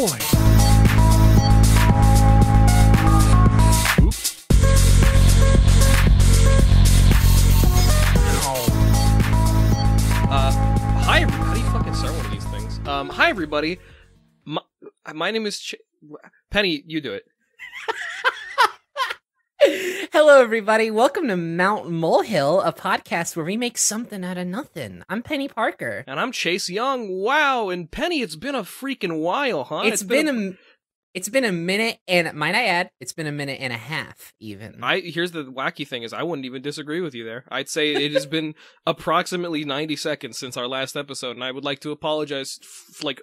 boy. Oops. Hi, everybody. How do you fucking start one of these things? Hi, everybody. My name is Penny, you do it. Hello, everybody. Welcome to Mount Molehill, a podcast where we make something out of nothing. I'm Penny Parker. And I'm Chase Young. Wow, and Penny, it's been a freaking while, huh? It's been a minute, and might I add, it's been a minute and a half, even. Here's the wacky thing is I wouldn't even disagree with you there. I'd say it has been approximately 90 seconds since our last episode, and I would like to apologize,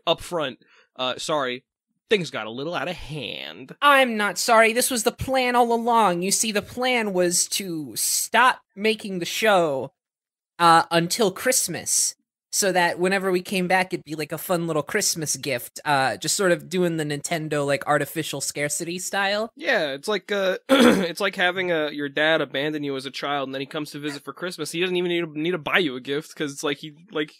up front. Sorry. Things got a little out of hand. I'm not sorry. This was the plan all along. You see, the plan was to stop making the show until Christmas, so that whenever we came back, it'd be like a fun little Christmas gift. Just sort of doing the Nintendo like artificial scarcity style. Yeah, it's like it's like having your dad abandon you as a child, and then he comes to visit for Christmas. He doesn't even need to buy you a gift because it's like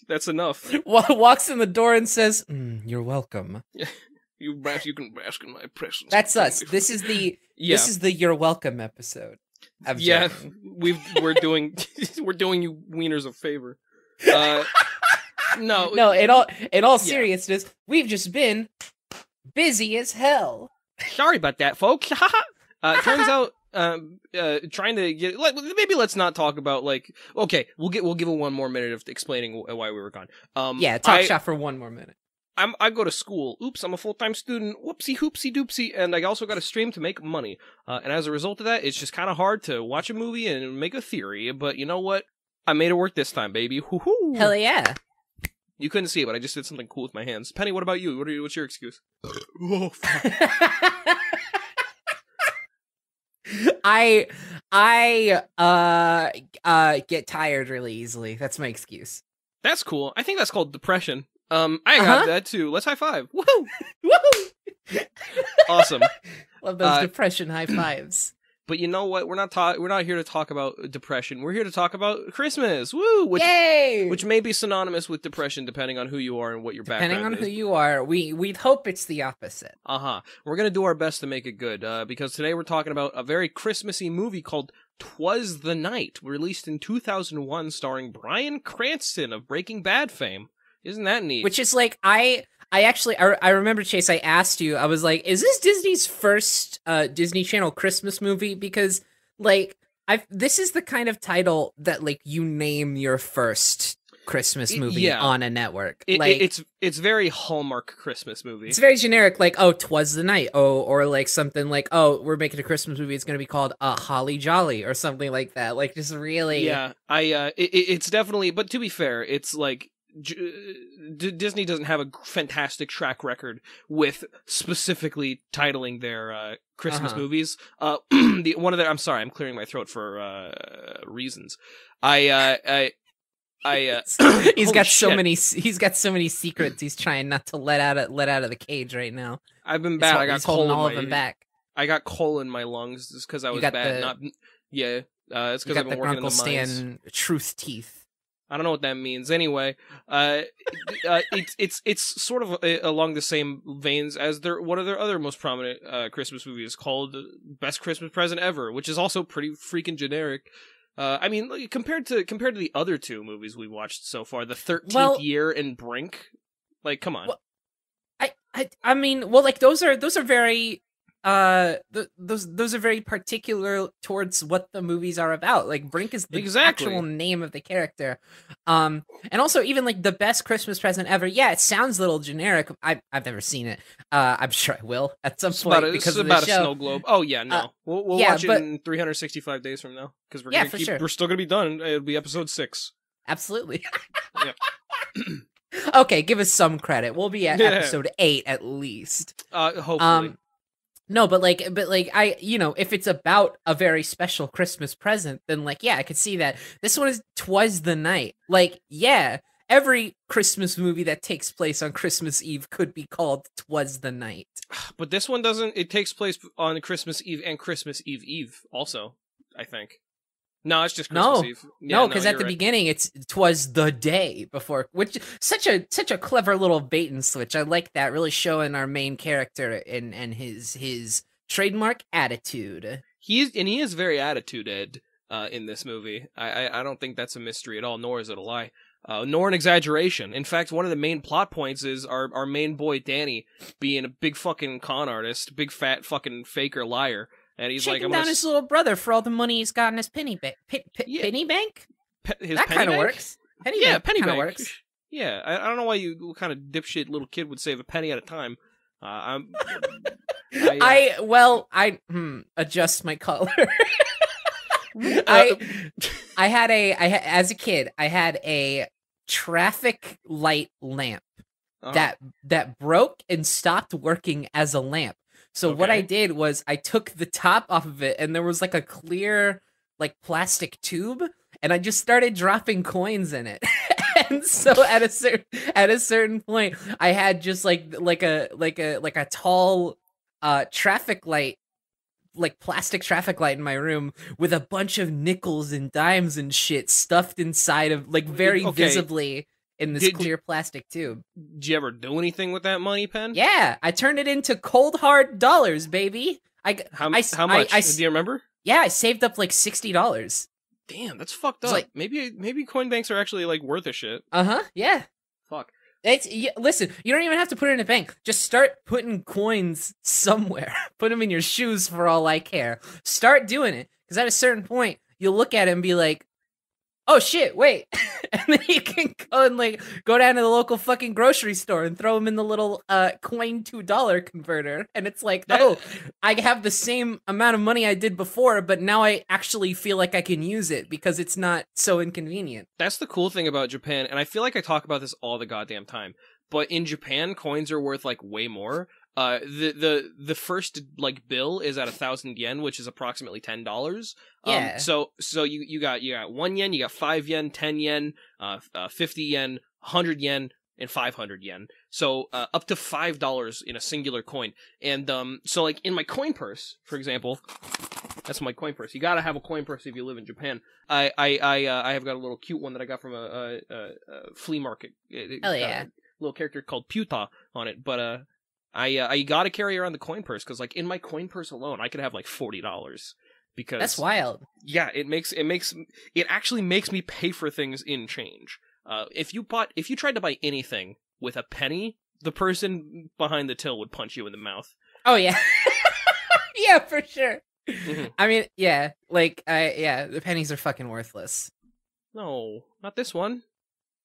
that's enough. Walks in the door and says, "You're welcome." You can bask in my presence. That's us. This is the "You're welcome" episode. Yeah, we're doing you wieners a favor. No. In all seriousness, we've just been busy as hell. Sorry about that, folks. Turns out, trying to get maybe let's not talk about okay, we'll give it one more minute of explaining why we were gone. Talk shop for one more minute. I go to school. Oops, I'm a full-time student. Whoopsie, hoopsie, doopsie. And I also got a stream to make money. And as a result of that, it's just kind of hard to watch a movie and make a theory. But you know what? I made it work this time, baby. Woohoo! Hell yeah. You couldn't see it, but I just did something cool with my hands. Penny, what about you? What's your excuse? Oh, fuck. I get tired really easily. That's my excuse. That's cool. I think that's called depression. I got that too. Let's high five. Woohoo! Woohoo! Awesome. Love those depression high fives. But you know what? We're not here to talk about depression. We're here to talk about Christmas. Woo! Yay! Which may be synonymous with depression depending on who you are and what your background is. Depending on who you are, we'd hope it's the opposite. We're gonna do our best to make it good. Because today we're talking about a very Christmassy movie called Twas the Night, released in 2001, starring Bryan Cranston of Breaking Bad fame. Isn't that neat? Which is like, I remember, Chase, I asked you, I was like, is this Disney's first Disney Channel Christmas movie? Because, this is the kind of title that, you name your first Christmas movie on a network. It's very Hallmark Christmas movie. It's very generic, Twas the Night. Or something like, we're making a Christmas movie, it's going to be called Holly Jolly, or something like that. Just really... Yeah, it's definitely, but to be fair, it's Disney doesn't have a fantastic track record with specifically titling their Christmas movies. I'm sorry, I'm clearing my throat for reasons. He's got so many secrets he's trying not to let out of the cage right now. I've been bad. I got coal all of them back. I got coal in my lungs just because I was bad. It's because I've been working in the mines. Stan truth teeth. I don't know what that means. Anyway, it's sort of along the same veins as one of their other most prominent Christmas movies called Best Christmas Present Ever, which is also pretty freaking generic. Compared to the other two movies we watched so far, The 13th Year and Brink, come on. Those are very those are very particular towards what the movies are about. Brink is the actual name of the character. And also even the Best Christmas Present Ever. Yeah, it sounds a little generic. I've never seen it. I'm sure I will at some point because of the show. It's about a snow globe. Oh yeah, no. We'll watch it in 365 days from now because we're still gonna be done. It'll be episode 6. Absolutely. Yep. Okay, give us some credit. We'll be at episode 8 at least. Hopefully. No, but if it's about a very special Christmas present, then I could see that. This one is Twas the Night. Every Christmas movie that takes place on Christmas Eve could be called Twas the Night. But this one doesn't. It takes place on Christmas Eve and Christmas Eve also, I think. No, it's just Christmas Eve. Yeah, no, because at the beginning "'Twas the day before," which such a clever little bait and switch. I like that, really showing our main character and his trademark attitude. He is very attituded in this movie. I don't think that's a mystery at all, nor is it a lie. Nor an exaggeration. In fact, one of the main plot points is our main boy Danny being a big fucking con artist, big fat fucking faker liar. And he's shaking down his little brother for all the money he's got in his penny bank. Penny bank? That kind of works. Penny bank works. Yeah, I don't know why what kind of dipshit little kid would save a penny at a time. I adjust my collar. As a kid, I had a traffic light lamp that broke and stopped working as a lamp. So what I did was I took the top off of it, and there was like a clear, like plastic tube, and I just started dropping coins in it. And so at a certain point, I had just like a tall traffic light, like plastic traffic light in my room with a bunch of nickels and dimes and shit stuffed inside of, like, very visibly in this clear plastic tube. Did you ever do anything with that money, Pen? Yeah, I turned it into cold hard dollars, baby. How much? Do you remember? Yeah, I saved up like $60. Damn, that's fucked up. Like, maybe coin banks are actually like worth a shit. Yeah. Fuck. Listen, you don't even have to put it in a bank. Just start putting coins somewhere. Put them in your shoes for all I care. Start doing it, because at a certain point, you'll look at it and be like, oh shit, wait. And then you can go and like go down to the local fucking grocery store and throw them in the little coin $2 converter. And it's like, I have the same amount of money I did before, but now I actually feel like I can use it because it's not so inconvenient. That's the cool thing about Japan, and I feel like I talk about this all the goddamn time. But in Japan, coins are worth like way more. The first like bill is at 1,000 yen, which is approximately $10. Yeah. So you got 1 yen, you got 5 yen, 10 yen, 50 yen, 100 yen, and 500 yen. So up to $5 in a singular coin. And so like in my coin purse, for example, that's my coin purse. You gotta have a coin purse if you live in Japan. I have got a little cute one that I got from a flea market. Hell yeah. Little character called Puta on it, but I gotta carry around the coin purse, because like in my coin purse alone, I could have like $40, because that's wild. Yeah, it actually makes me pay for things in change. If you tried to buy anything with a penny, the person behind the till would punch you in the mouth. Oh yeah, yeah, for sure. Mm-hmm. I mean, yeah, like the pennies are fucking worthless. No, not this one.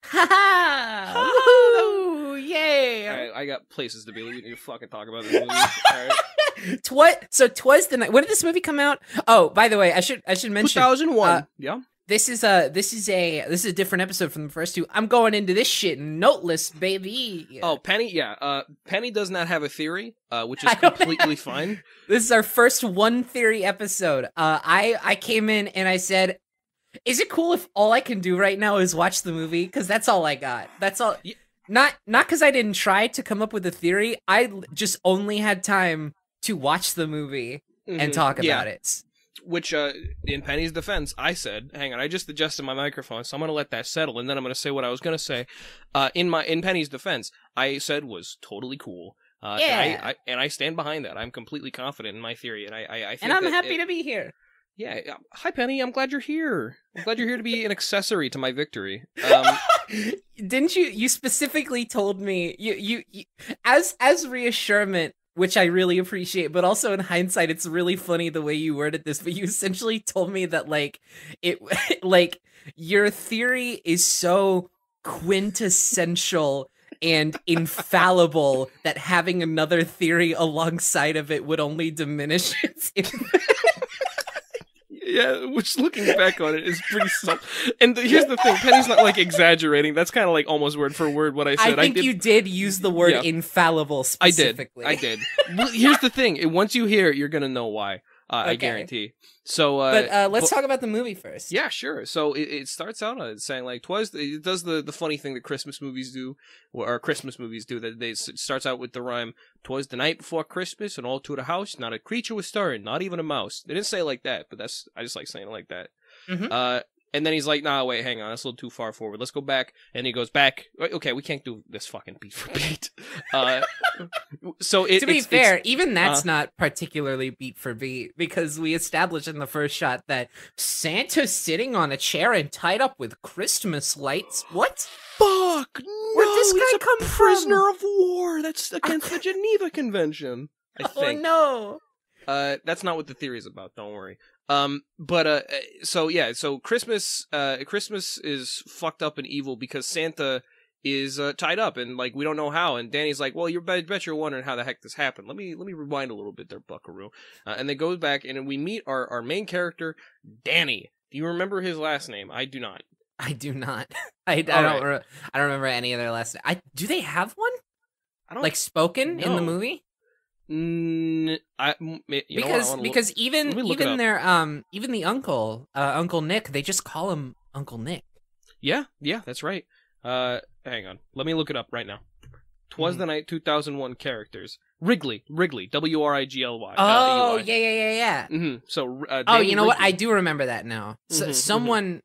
Ha ha! Yay! Alright, I got places to be. We need to fucking talk about this movie. Alright. So Twas the Night. When did this movie come out? Oh, by the way, I should mention 2001. Yeah. This is a different episode from the first two. I'm going into this shit noteless, baby. Oh, Penny, yeah. Penny does not have a theory, which is completely fine. This is our first one theory episode. I came in and I said, is it cool if all I can do right now is watch the movie? Because that's all I got. That's all. Not because I didn't try to come up with a theory. I just only had time to watch the movie and talk about it. Which, in Penny's defense, I said, hang on, I just adjusted my microphone, so I'm going to let that settle, and then I'm going to say what I was going to say. In Penny's defense, I said was totally cool. Yeah. And I stand behind that. I'm completely confident in my theory, and I think and I'm happy to be here. Yeah. Hi, Penny. I'm glad you're here. I'm glad you're here to be an accessory to my victory. Didn't you specifically told me you as reassurance, which I really appreciate, but also in hindsight, it's really funny the way you worded this, but you essentially told me that like your theory is so quintessential and infallible that having another theory alongside of it would only diminish its impact. Yeah, which looking back on it is pretty subtle. And here's the thing, Penny's not like exaggerating. That's kind of like almost word for word what I said. I think you did use the word infallible specifically. I did. Well, here's the thing. Once you hear it, you're going to know why. I guarantee. So, let's talk about the movie first. Yeah, sure. So it starts out saying like Twas. It does the funny thing that Christmas movies do, or Christmas movies do. That it starts out with the rhyme, "'Twas the night before Christmas, and all to the house, not a creature was stirring, not even a mouse." They didn't say it like that, but I just like saying it like that. And then he's like, nah, wait, hang on, that's a little too far forward. Let's go back. And he goes back. Okay, we can't do this fucking beat for beat. To be fair, even that's not particularly beat for beat, because we established in the first shot that Santa's sitting on a chair and tied up with Christmas lights. What? Fuck! Where'd this guy come from? Prisoner of war. That's against the Geneva Convention, I think. Oh, no. That's not what the theory is about. Don't worry. So Christmas is fucked up and evil because Santa is tied up and like we don't know how. And Danny's like, well, bet you're wondering how the heck this happened. Let me rewind a little bit there, Buckaroo. And they go back and we meet our main character, Danny. Do you remember his last name? I do not. I do not. I don't remember any of their last name. Do they have one? I don't like spoken in the movie. Because even the Uncle Nick, they just call him Uncle Nick. Yeah, that's right. Hang on, let me look it up right now. Twas the Night 2001 characters. Wrigley, Wrigly. Oh, yeah. So, you know what? I do remember that now. So, someone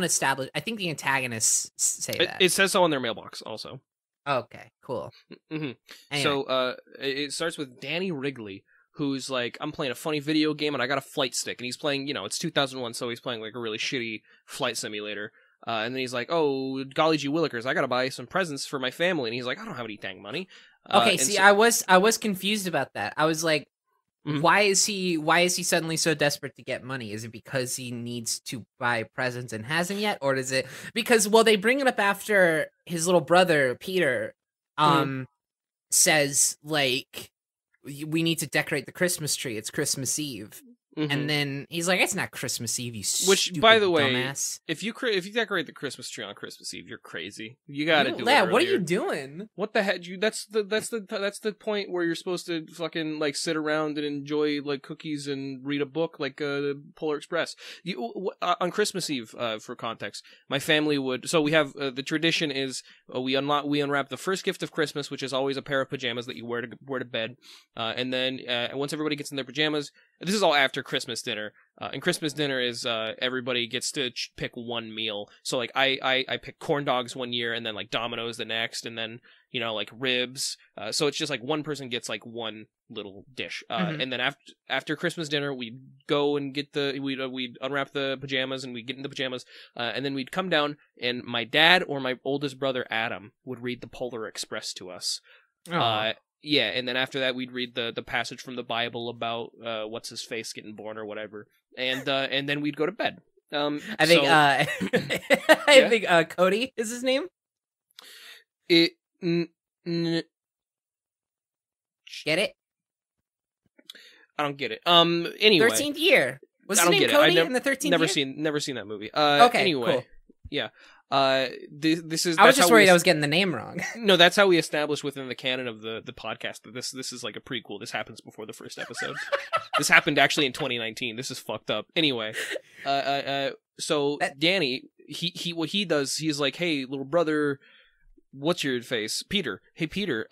established. I think the antagonists say that. It says so on their mailbox, also. Okay, cool. Anyway. So, it starts with Danny Wrigley, who's like, I'm playing a funny video game and I got a flight stick, and he's playing, it's 2001, so he's playing like a really shitty flight simulator. And then he's like, oh, golly gee willikers, I gotta buy some presents for my family. And he's like, I don't have any dang money. Okay, I was confused about that. I was like, why is he suddenly so desperate to get money? Is it because he needs to buy presents and hasn't yet? Or is it because, well, they bring it up after his little brother, Peter, says, like, we need to decorate the Christmas tree. It's Christmas Eve. And then he's like, "It's not Christmas Eve, you stupid by the way, dumbass." If you decorate the Christmas tree on Christmas Eve, you're crazy. You gotta do it. Yeah, what are you doing? What the heck? That's the point where you're supposed to fucking like sit around and enjoy like cookies and read a book like Polar Express. On Christmas Eve, for context, my family would. So we have the tradition is we unwrap the first gift of Christmas, which is always a pair of pajamas that you wear to bed, and then once everybody gets in their pajamas, this is all after Christmas dinner, and Christmas dinner is everybody gets to pick one meal. So like I pick corn dogs one year, and then like Domino's the next, and then like ribs. So it's just like one person gets like one little dish, and then after Christmas dinner we'd go and get we'd unwrap the pajamas and we'd get in the pajamas, and then we'd come down and my dad or my oldest brother Adam would read the Polar Express to us. Yeah, and then after that, we'd read the passage from the Bible about what's his face getting born or whatever, and then we'd go to bed. I think Cody is his name. Get it? I don't get it. Anyway, 13th year. Was his name Cody in the 13th year? Never seen that movie. Okay. Anyway, cool. Yeah. This is. I was just worried I was getting the name wrong. No, that's how we established within the canon of the podcast that this is like a prequel. This happens before the first episode. This happened actually in 2019. This is fucked up. Anyway, so Danny, he what he does, he's like, hey, little brother, what's your face? Peter. Hey, Peter.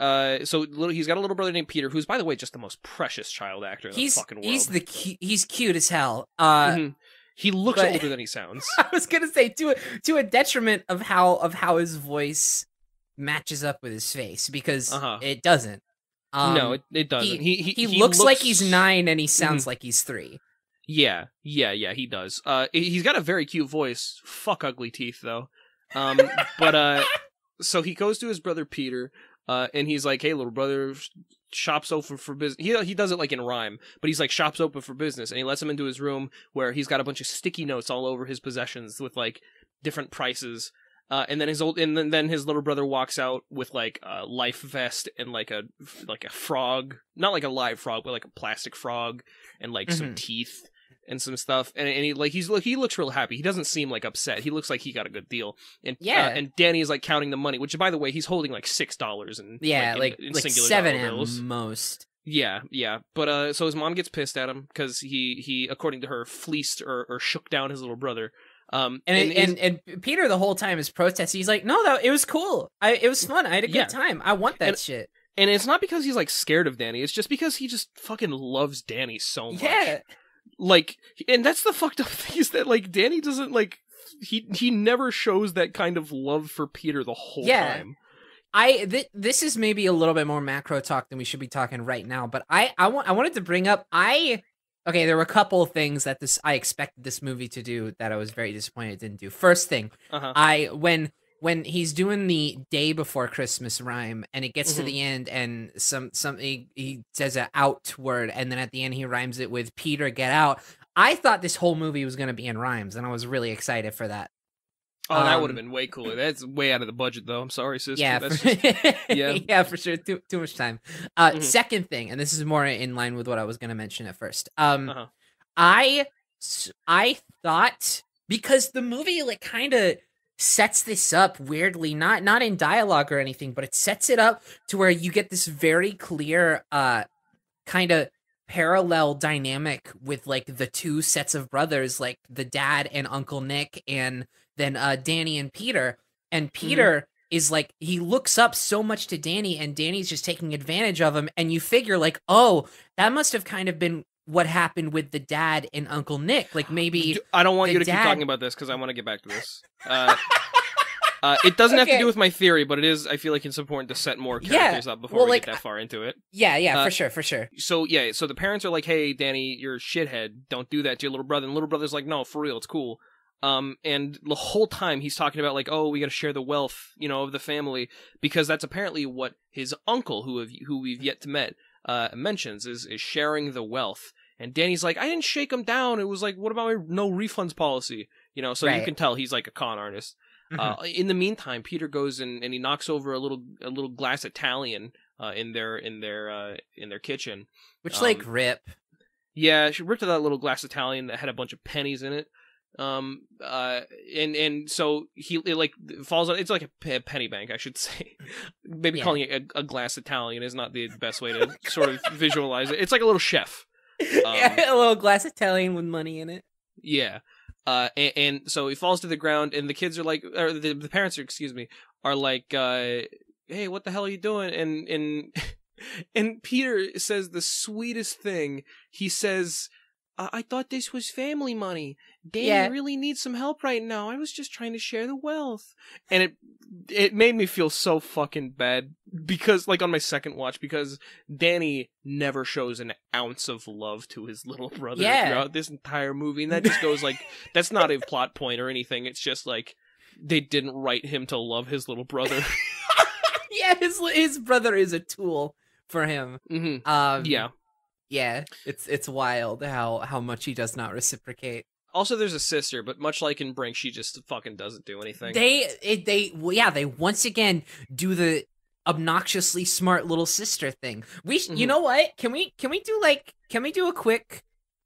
So he's got a little brother named Peter, who's, by the way, just the most precious child actor in the fucking world. He's cute as hell. He looks older than he sounds. I was gonna say to a detriment of how his voice matches up with his face, because it doesn't. No, it doesn't. He looks like he's 9 and he sounds like he's 3. Yeah, he does. He's got a very cute voice. Fuck ugly teeth though. But so he goes to his brother Peter, and he's like, "Hey, little brother, shop's open for business." He does it like in rhyme, but he's like, "Shop's open for business," and he lets him into his room where he's got a bunch of sticky notes all over his possessions with like different prices. And then his little brother walks out with like a life vest and like a frog, not like a live frog, but like a plastic frog, and like some teeth and some stuff, and he looks real happy. He doesn't seem like upset. He looks like he got a good deal. And and Danny is like counting the money, which by the way, he's holding like $6 and like singular 7 dollar at bills. most. Yeah. But so his mom gets pissed at him because he according to her fleeced or shook down his little brother. And Peter the whole time is protesting. He's like, "No, it was cool. It was fun. I had a good time. I want that shit." And it's not because he's like scared of Danny. It's just because he just fucking loves Danny so much. Yeah. like, and that's the fucked up thing is that like Danny doesn't like he never shows that kind of love for Peter the whole time. This is maybe a little bit more macro talk than we should be talking right now, but I wanted to bring up okay, there were a couple of things that I expected this movie to do that I was very disappointed it didn't do. First thing, when he's doing the day before Christmas rhyme and it gets to the end and he says an out word and then at the end he rhymes it with Peter get out. I thought this whole movie was going to be in rhymes and I was really excited for that. Oh, that would have been way cooler. That's way out of the budget, though. I'm sorry, sister. Yeah, yeah, for sure. Too much time. Second thing, and this is more in line with what I was going to mention at first. I thought because the movie like kind of sets this up weirdly, not in dialogue or anything, but it sets it up to where you get this very clear kind of parallel dynamic with like the two sets of brothers, like the dad and Uncle Nick, and then Danny and Peter. And Peter is like, he looks up so much to Danny and Danny's just taking advantage of him. And you figure like, oh, that must have kind of been what happened with the dad and Uncle Nick. Like maybe I don't want you to keep talking about this because I want to get back to this. It doesn't have to do with my theory, but it is. I feel like it's important to set more characters up before we get that far into it. Yeah, for sure. So so the parents are like, "Hey, Danny, you're a shithead. Don't do that to your little brother." And little brother's like, "No, for real, it's cool." And the whole time he's talking about like, "Oh, we got to share the wealth, of the family," because that's apparently what his uncle, who we've yet to met, mentions is sharing the wealth. And Danny's like, "I didn't shake him down. It was like, what about my no refunds policy?" So you can tell he's like a con artist. In the meantime, Peter goes and he knocks over a little glass Italian in their kitchen. Which rip. Yeah, she ripped that little glass Italian that had a bunch of pennies in it. And so it falls on. It's like a penny bank, I should say. Maybe calling it a glass Italian is not the best way to sort of visualize it. It's like a little chef. A little glass Italian with money in it. Yeah. And so he falls to the ground, and the kids are like, or the parents are like, "Hey, what the hell are you doing?" And Peter says the sweetest thing. He says, "I thought this was family money. Danny really needs some help right now. I was just trying to share the wealth." And it made me feel so fucking bad because, like, on my second watch, because Danny never shows an ounce of love to his little brother throughout this entire movie. And that just goes like, that's not a plot point or anything. It's just like, they didn't write him to love his little brother. Yeah, his brother is a tool for him. Yeah, it's wild how much he does not reciprocate. Also, there's a sister, but much like in Brink, she just fucking doesn't do anything. They once again do the obnoxiously smart little sister thing. You know what? Can we do a quick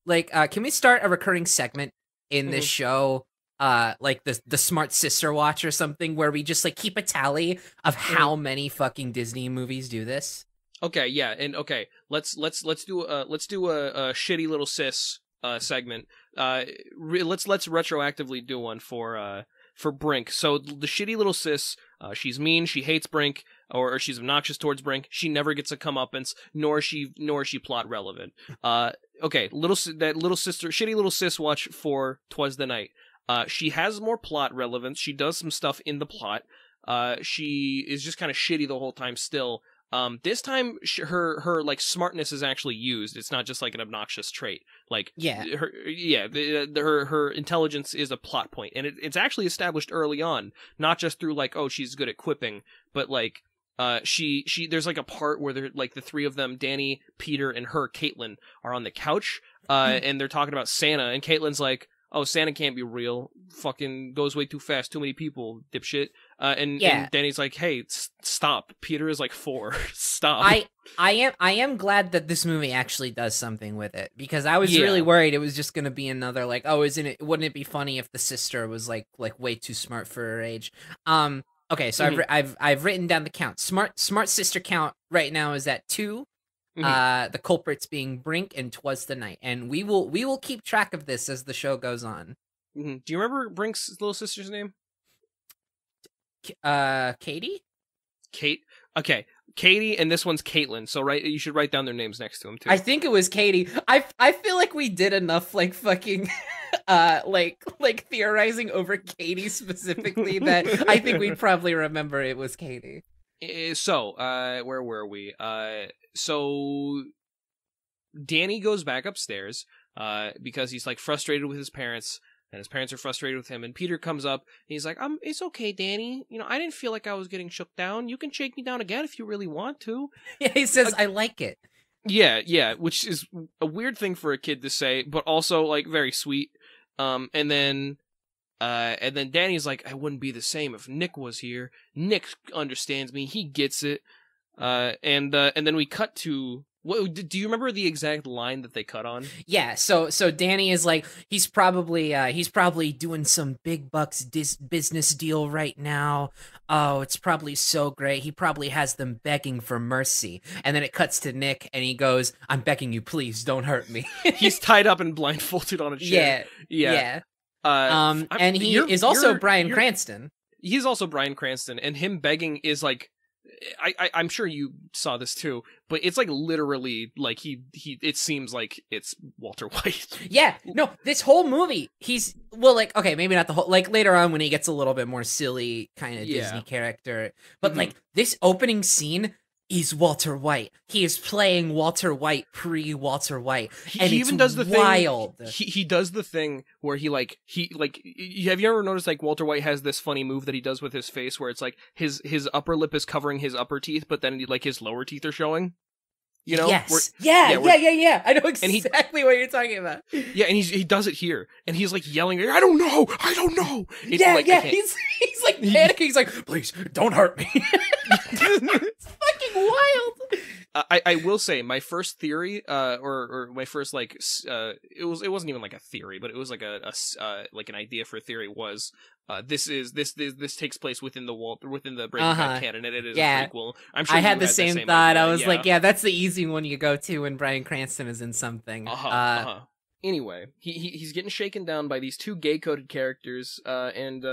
can we start a recurring segment in this show, like the smart sister watch or something, where we just like keep a tally of how many fucking Disney movies do this? Okay, yeah, and okay, let's do a shitty little sis segment. Let's retroactively do one for Brink. So the shitty little sis, she's mean, she hates Brink, or she's obnoxious towards Brink. She never gets a comeuppance, nor is she plot relevant. Okay, shitty little sis watch for Twas the Night. She has more plot relevance. She does some stuff in the plot. She is just kind of shitty the whole time still. This time her like smartness is actually used. It's not just like an obnoxious trait. Like her intelligence is a plot point, and it's actually established early on, not just through like, oh, she's good at quipping, but like she there's like a part where they're like the three of them, Danny, Peter, and her, Caitlin, are on the couch, and they're talking about Santa, and Caitlin's like, "Oh, Santa can't be real. Fucking goes way too fast. Too many people, dipshit." And Danny's like, "Hey, stop. Peter is like 4. Stop." I am glad that this movie actually does something with it, because I was really worried it was just gonna be another like, oh, wouldn't it be funny if the sister was like way too smart for her age? Okay, so I've written down the count. Smart sister count right now is at 2. The culprits being Brink and Twas the Night, and we will keep track of this as the show goes on. Do you remember Brink's little sister's name? Katie? Kate. Okay, Katie, and this one's Caitlin. So you should write down their names next to them too. I think it was Katie. I feel like we did enough like fucking like theorizing over Katie specifically that I think we'd probably remember it was Katie. So, where were we? So Danny goes back upstairs because he's like frustrated with his parents. And his parents are frustrated with him, and Peter comes up, and he's like, it's okay, Danny. You know, I didn't feel like I was getting shook down. You can shake me down again if you really want to. Yeah, he says, I like it. Yeah, which is a weird thing for a kid to say, but also, like, very sweet. And then Danny's like, I wouldn't be the same if Nick was here. Nick understands me. He gets it. And then we cut to... do you remember the exact line that they cut on? Yeah, so Danny is like, he's probably doing some big bucks business deal right now. Oh, it's probably so great. He probably has them begging for mercy. And then it cuts to Nick, and he goes, I'm begging you, please, don't hurt me. He's tied up and blindfolded on a chair. Yeah. And he is also Bryan Cranston. He's also Bryan Cranston, and him begging is like... I'm sure you saw this too, but it's like literally like it seems like it's Walter White. Yeah, no, this whole movie, okay, maybe not the whole, like later on when he gets a little bit more silly kind of Disney character, but like this opening scene is Walter White. He is playing Walter White pre-Walter White, and he even does the wild. He does the thing where he have you ever noticed like Walter White has this funny move that he does with his face where it's like his upper lip is covering his upper teeth, but then like his lower teeth are showing. You know? Yes. Yeah. I know exactly what you're talking about. Yeah, and he does it here, and he's like yelling, I don't know. It's he's like panicking. He's like, please don't hurt me. It's fucking wild. I will say my first theory, or my first like, it wasn't even like a theory, but it was like like an idea for a theory was, this takes place within the Breaking Bad canon, and it is a prequel. I'm sure I had the same thought. Idea. I was like, yeah, that's the easy one you go to when Bryan Cranston is in something. Anyway, he's getting shaken down by these two gay-coded characters, and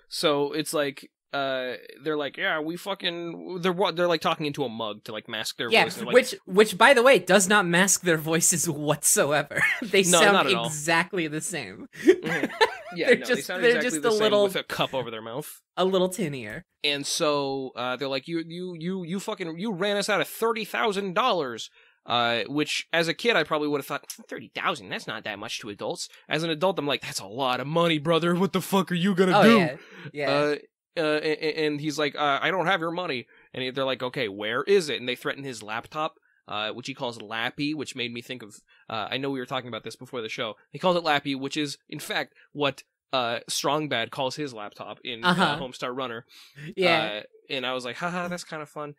so it's like, they're like, yeah, we fucking, they're like talking into a mug to like mask their voice. And like, which by the way does not mask their voices whatsoever. They sound exactly the same. Mm-hmm. Yeah, they sound exactly the same with a cup over their mouth, a little tinnier. And so they're like, you ran us out of $30,000. Which as a kid I probably would have thought, 30,000, that's not that much to adults. As an adult I'm like, that's a lot of money, brother. What the fuck are you gonna do? Yeah. And he's like, I don't have your money. And they're like, okay, where is it? And they threaten his laptop, which he calls Lappy, which made me think of, I know we were talking about this before the show. He calls it Lappy, which is, in fact, what Strong Bad calls his laptop in Homestar Runner. Yeah. And I was like, haha, that's kind of fun.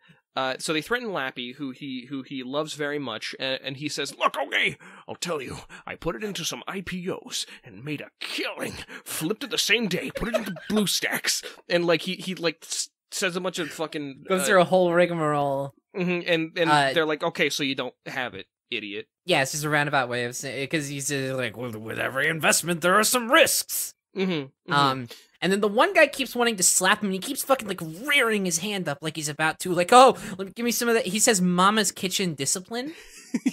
So they threaten Lappy, who he loves very much, and he says, look, okay, I'll tell you, I put it into some IPOs and made a killing, flipped it the same day, put it into BlueStacks, and like he like says a bunch of fucking goes through a whole rigmarole. Mm-hmm, and they're like, okay, so you don't have it, idiot. Yeah, it's just a roundabout way of saying it, because he's like, with every investment there are some risks. Mm-hmm. And then the one guy keeps wanting to slap him, and he keeps fucking like rearing his hand up like he's about to, like, oh, give me some of that. He says Mama's Kitchen Discipline.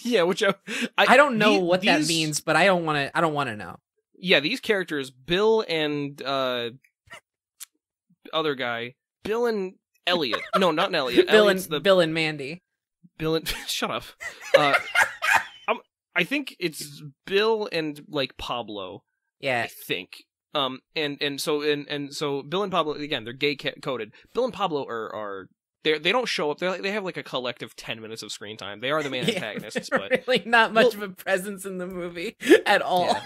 Yeah, which I don't know what that means, but I don't want to know. Yeah, these characters, Bill and other guy, Bill and Elliot. No, not Elliot. Bill and Mandy. Bill and shut up. I think it's Bill and like Pablo. Yeah, I think. And so Bill and Pablo, again, they're gay coded. Bill and Pablo are they don't show up. They have like a collective 10 minutes of screen time. They are the main antagonists, but really not much of a presence in the movie at all. Yeah.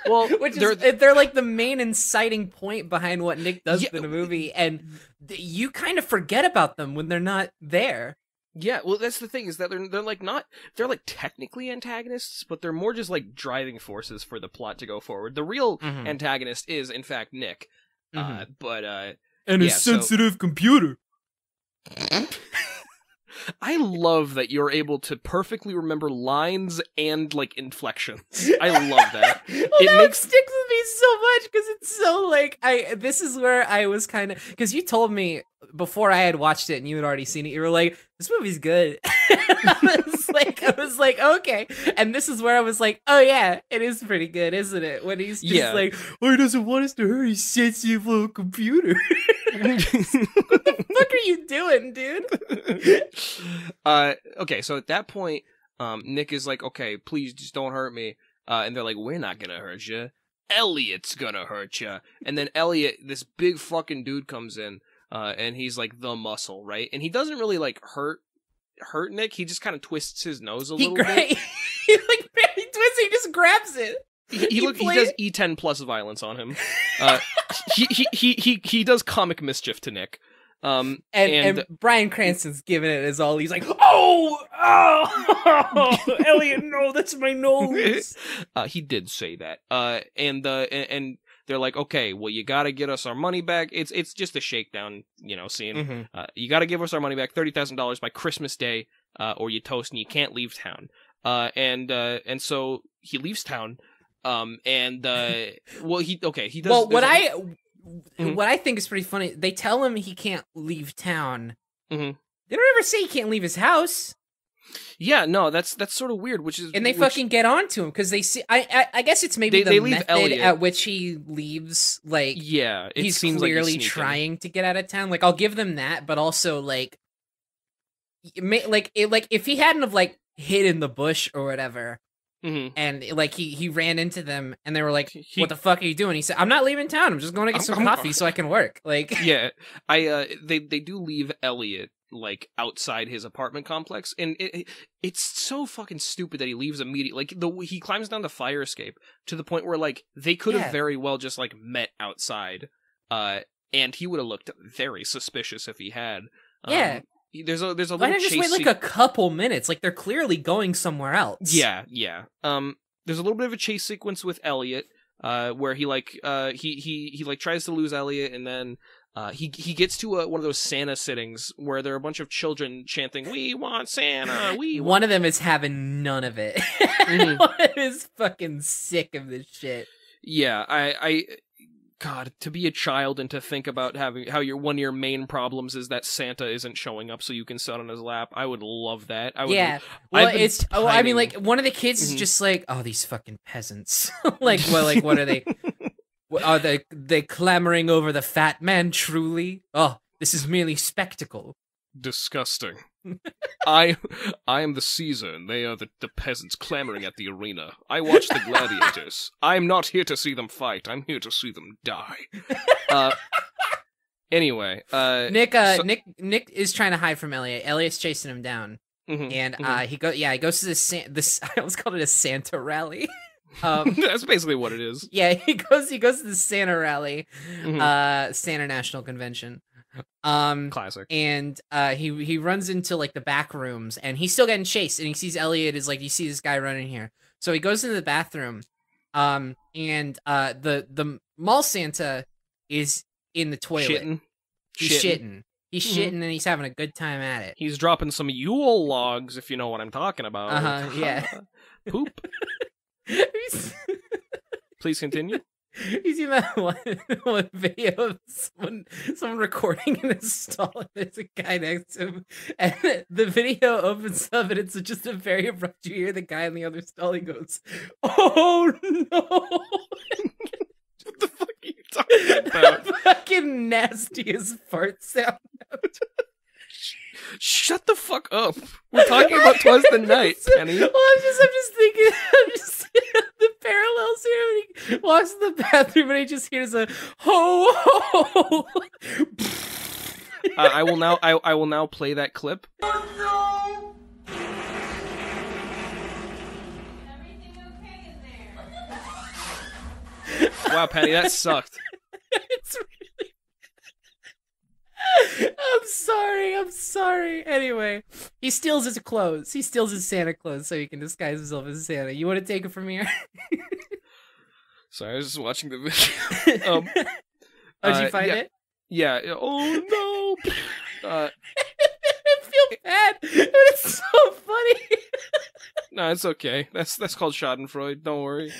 Well, they're like the main inciting point behind what Nick does in the movie, and you kind of forget about them when they're not there. Yeah, well, that's the thing, is that they're like technically antagonists, but they're more just like driving forces for the plot to go forward. The real antagonist is, in fact, Nick. And his sensitive computer. I love that you're able to perfectly remember lines and like inflections. I love that. It sticks with me so much because it's so like this is where I was kind of, because you told me before I had watched it and you had already seen it, you were like, this movie's good. I was like, okay. And this is where I was like, oh yeah, it is pretty good, isn't it? When he's just like, oh, he doesn't want us to hurt his sensitive little computer. What the fuck are you doing, dude? Okay, so at that point, Nick is like, okay, please just don't hurt me. And they're like, we're not gonna hurt you. Elliot's gonna hurt you. And then Elliot, this big fucking dude, comes in, and he's like the muscle, right? And he doesn't really like hurt Nick. He just kind of twists his nose a little bit. He like barely twists. He just grabs it. He does E10 plus violence on him. He does comic mischief to Nick. And Bryan Cranston's giving it his all. He's like, oh, Elliot, no, that's my nose. He did say that. And they're like, okay, well, you gotta get us our money back. It's just a shakedown, scene. Mm-hmm. You gotta give us our money back, $30,000 by Christmas Day, or you toast and you can't leave town. And so he leaves town. Well, he does. Well, what I think is pretty funny, they tell him he can't leave town. Mm-hmm. They don't ever say he can't leave his house. Yeah, no, that's sort of weird. And they fucking get on to him because they see. I guess it's maybe the method Elliot at which he leaves. Like, yeah, he's clearly trying to get out of town. Like, I'll give them that, but also like if he hadn't have like hid in the bush or whatever. Mm-hmm. And like he ran into them, and they were like, "What the fuck are you doing?" He said, "I'm not leaving town. I'm just going to get some coffee so I can work." Like, yeah, they do leave Elliot like outside his apartment complex, and it's so fucking stupid that he leaves immediately. Like he climbs down the fire escape to the point where like they could have very well just like met outside, and he would have looked very suspicious if he had. Yeah. There's a little Why not just wait like a couple minutes? Like they're clearly going somewhere else. Yeah. There's a little bit of a chase sequence with Elliot, where he tries to lose Elliot, and then he gets to one of those Santa sittings where there are a bunch of children chanting, "We want Santa." One of them is having none of it. Mm-hmm. One of them is fucking sick of this shit. Yeah, God, to be a child and to think about how one of your main problems is that Santa isn't showing up so you can sit on his lap. I would love that. Yeah. Well, I mean, like, one of the kids is just like, oh, these fucking peasants. What are they? Are they clamoring over the fat man, truly? Oh, this is merely spectacle. Disgusting. I am the Caesar, and they are the peasants clamoring at the arena. I watch the gladiators. I'm not here to see them fight. I'm here to see them die. Anyway, Nick is trying to hide from Elliot. Elliot's chasing him down, and he goes to this. I almost called it a Santa rally. That's basically what it is. Yeah, he goes to the Santa rally, Santa National Convention. Classic. And he runs into like the back rooms, and he's still getting chased, and he sees Elliot is like, you see this guy running here. So he goes into the bathroom, and the mall Santa is in the toilet. He's shitting. He's shitting, and he's having a good time at it. He's dropping some Yule logs, if you know what I'm talking about. Yeah. Poop. Please continue. You see that one video of someone recording in a stall, and there's a guy next to him, and the video opens up, and it's just a very abrupt. You hear the guy in the other stall. He goes, "Oh no!" What the fuck are you talking about? The fucking nastiest fart sound. Shut the fuck up. We're talking about Twas the Night, Penny. Well, I'm just thinking. The parallels here. He walks in the bathroom and he just hears a ho ho. I will now play that clip. Oh no! Everything okay in there? Wow, Penny, that sucked. It's really. I'm sorry. Anyway, he steals his clothes. He steals his Santa clothes so he can disguise himself as Santa. You want to take it from here? Sorry, I was just watching the video. Did you find it? Yeah. Oh no! I feel bad No, it's okay. That's called Schadenfreude. Don't worry.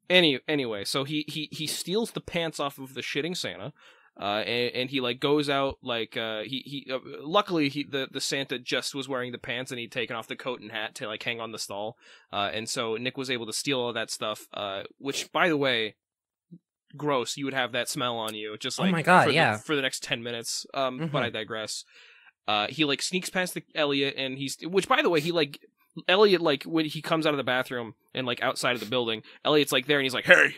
Anyway, so he steals the pants off of the shitting Santa, and he like goes out like luckily the Santa just was wearing the pants and he'd taken off the coat and hat to like hang on the stall, and so Nick was able to steal all that stuff. Which, by the way, gross. You would have that smell on you, just like, oh my God, for the next 10 minutes. But I digress. He like sneaks past Elliot, and which, by the way, Elliot, like, when he comes out of the bathroom and like outside of the building, Elliot's like there and he's like, "Hey,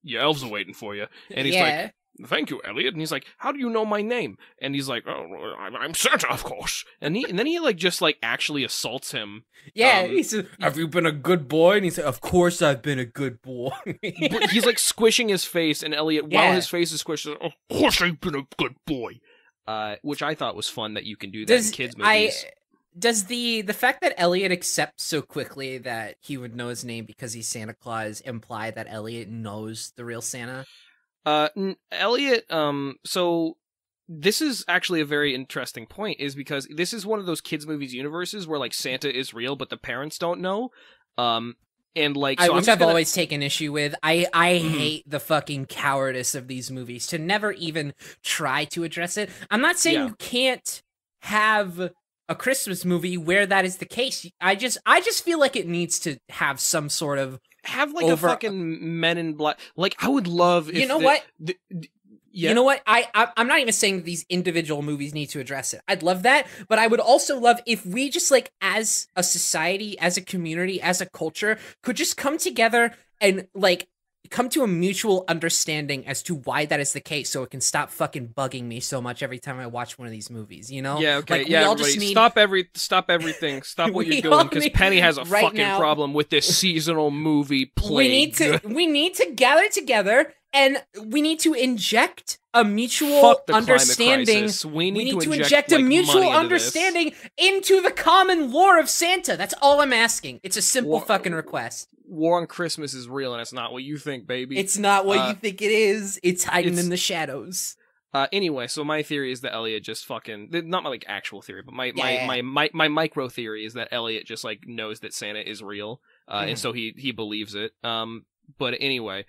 your elves are waiting for you." And he's like, "Thank you, Elliot." And he's like, "How do you know my name?" And he's like, "Oh, I'm Santa, of course." And then he like just like actually assaults him. Yeah, he says, "Have you been a good boy?" And he said, "Of course I've been a good boy." But he's like squishing his face, and Elliot, while his face is squished, "Of course I've been a good boy." Which I thought was fun that you can do that in kids movies. Does the fact that Elliot accepts so quickly that he would know his name because he's Santa Claus imply that Elliot knows the real Santa? Elliot, so this is actually a very interesting point, is because this is one of those kids movies universes where like Santa is real but the parents don't know. And like, so which I've always taken issue with. I hate the fucking cowardice of these movies to never even try to address it. I'm not saying you can't have a Christmas movie where that is the case. I just feel like it needs to have some sort of a fucking Men in Black. Like, I would love if You know what? I'm not even saying that these individual movies need to address it. I'd love that, but I would also love if we just, like, as a society, as a community, as a culture, could just come together and, like, come to a mutual understanding as to why that is the case, so it can stop fucking bugging me so much every time I watch one of these movies, you know? Yeah, okay, like, yeah, we all everybody, just need... stop everything, stop what you're doing, because Penny has a fucking problem with this seasonal movie plague. We need to gather together, and we need to inject a mutual understanding. We need to inject a mutual understanding into the common lore of Santa. That's all I'm asking. It's a simple fucking request. War on Christmas is real, and it's not what you think, baby. It's not what you think it is. It's hiding in the shadows. Anyway, so my theory is that Elliot just fucking, not my like actual theory, but my micro theory is that Elliot just like knows that Santa is real, and so he believes it. But anyway,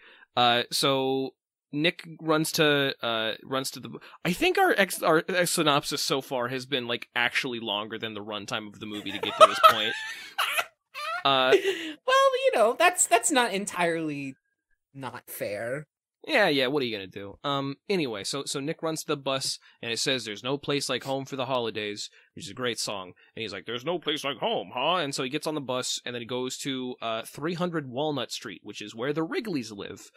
so Nick runs to the. I think our synopsis so far has been like actually longer than the runtime of the movie to get to this point. Well, you know, that's not entirely not fair. Yeah, what are you gonna do? Anyway, so Nick runs to the bus, and it says, "There's no place like home for the holidays," which is a great song. And he's like, "There's no place like home, huh?" And so he gets on the bus, and then he goes to 300 Walnut Street, which is where the Wrigleys live.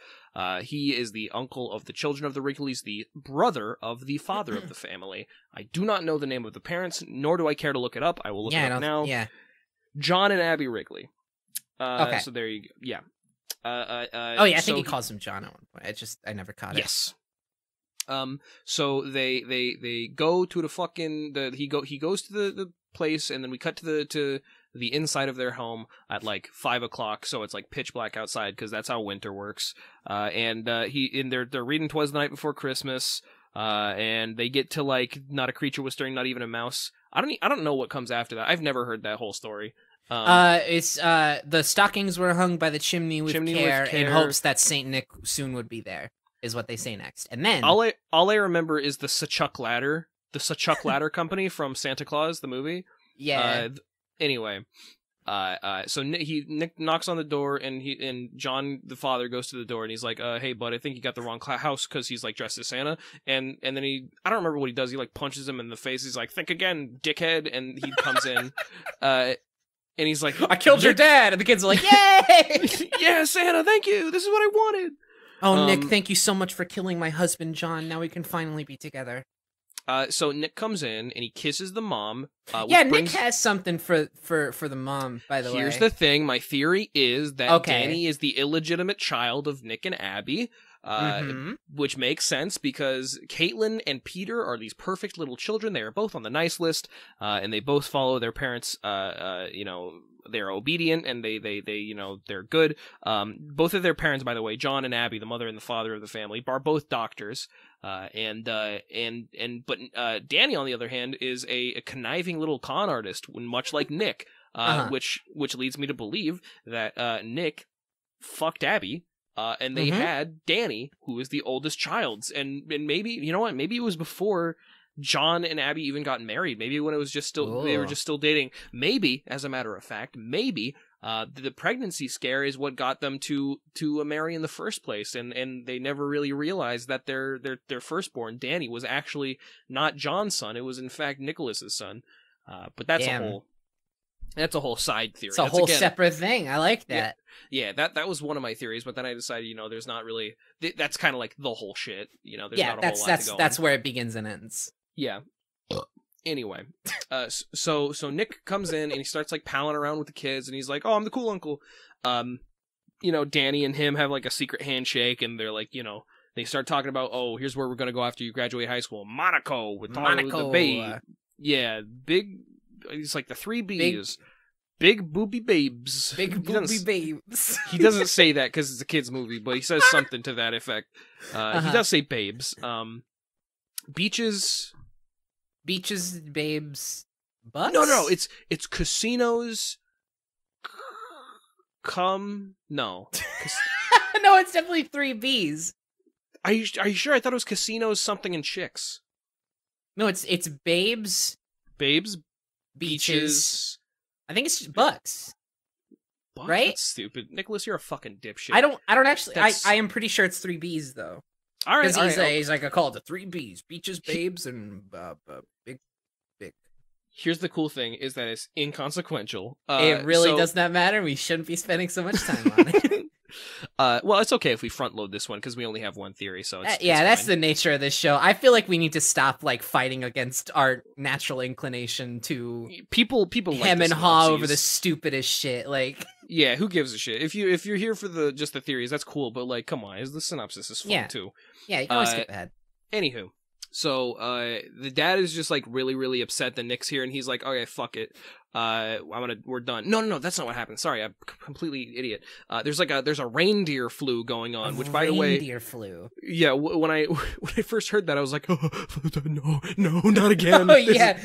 He is the uncle of the children of the Wrigleys, the brother of the father of the family. I do not know the name of the parents, nor do I care to look it up. I will look it up now. Yeah. John and Abby Wrigley. Okay. So there you go. Yeah. I think he calls him John at one point. I never caught it. Yes. So they go to the fucking he goes to the place, and then we cut to the inside of their home at like 5 o'clock. So it's like pitch black outside because that's how winter works. And they're reading "Twas the Night Before Christmas." And they get to like not a creature was stirring, not even a mouse. I don't know what comes after that. I've never heard that whole story. It's the stockings were hung by the chimney with care in hopes that Saint Nick soon would be there, is what they say next. And then all I remember is the Sachuk Ladder company from Santa Claus the movie. Yeah. Anyway, so Nick knocks on the door, and John the father goes to the door, and he's like, "Hey bud, I think you got the wrong house," because he's like dressed as Santa, and then I don't remember what he does. He like punches him in the face. He's like, "Think again, dickhead," and he comes in. And he's like, "I killed your dad!" And the kids are like, "Yay!" "Yeah, Santa, thank you. This is what I wanted." Oh, Nick, thank you so much for killing my husband, John. Now we can finally be together. So Nick comes in, and he kisses the mom. Nick has something for the mom, by the way. Here's the thing. My theory is that Danny is the illegitimate child of Nick and Abby. Which makes sense because Caitlin and Peter are these perfect little children. They are both on the nice list, and they both follow their parents. They're obedient and they're good. Both of their parents, by the way, John and Abby, the mother and the father of the family, are both doctors. But Danny, on the other hand, is a conniving little con artist, much like Nick. which leads me to believe that Nick fucked Abby, and they had Danny, who is the oldest child's, and maybe, you know what, maybe it was before John and Abby even got married. Maybe when it was just still they were just still dating. Maybe, as a matter of fact, maybe the pregnancy scare is what got them to marry in the first place, and they never really realized that their firstborn Danny was actually not John's son. It was in fact Nicholas's son. But that's a whole side theory. It's a whole separate thing. I like that. Yeah, that was one of my theories, but then I decided, there's not really. That's kind of like the whole shit. There's not a whole lot to go that's where it begins and ends. Yeah. Anyway, so Nick comes in and he starts like palling around with the kids, and he's like, "Oh, I'm the cool uncle." Danny and him have like a secret handshake, and they're like, they start talking about, "Oh, here's where we're gonna go after you graduate high school, Monaco." With the babe. Yeah, big. It's like the 3 B's. Big booby babes. Big booby babes. He doesn't say that because it's a kid's movie, but he says something to that effect. He does say babes. Beaches, babes, butts? No, it's casinos. No. No, it's definitely 3 B's. Are you sure? I thought it was casinos, something, and chicks. No, it's babes, beaches. I think it's bucks. Right? That's stupid. Nicholas, you're a fucking dipshit. I don't actually. I am pretty sure it's 3 B's though. All right, because he's like, I call it the 3 B's: beaches, babes, and big. Here's the cool thing: is that it's inconsequential. It really does not matter. We shouldn't be spending so much time on it. Well, it's okay if we front load this one because we only have one theory. So it's that's the nature of this show. I feel like we need to stop like fighting against our natural inclination to people hem and haw over the stupidest shit. Like, yeah, who gives a shit? If you're here for just the theories, that's cool. But like, come on, the synopsis is fun too. Yeah, you can always skip ahead. Anywho. So, the dad is just, like, really, really upset that Nick's here, and he's like, okay, fuck it. We're done. No, that's not what happened. Sorry, I'm completely idiot. There's a reindeer flu going on, which, by the way... Reindeer flu. Yeah, when I first heard that, I was like, oh, no, not again. Oh, yeah.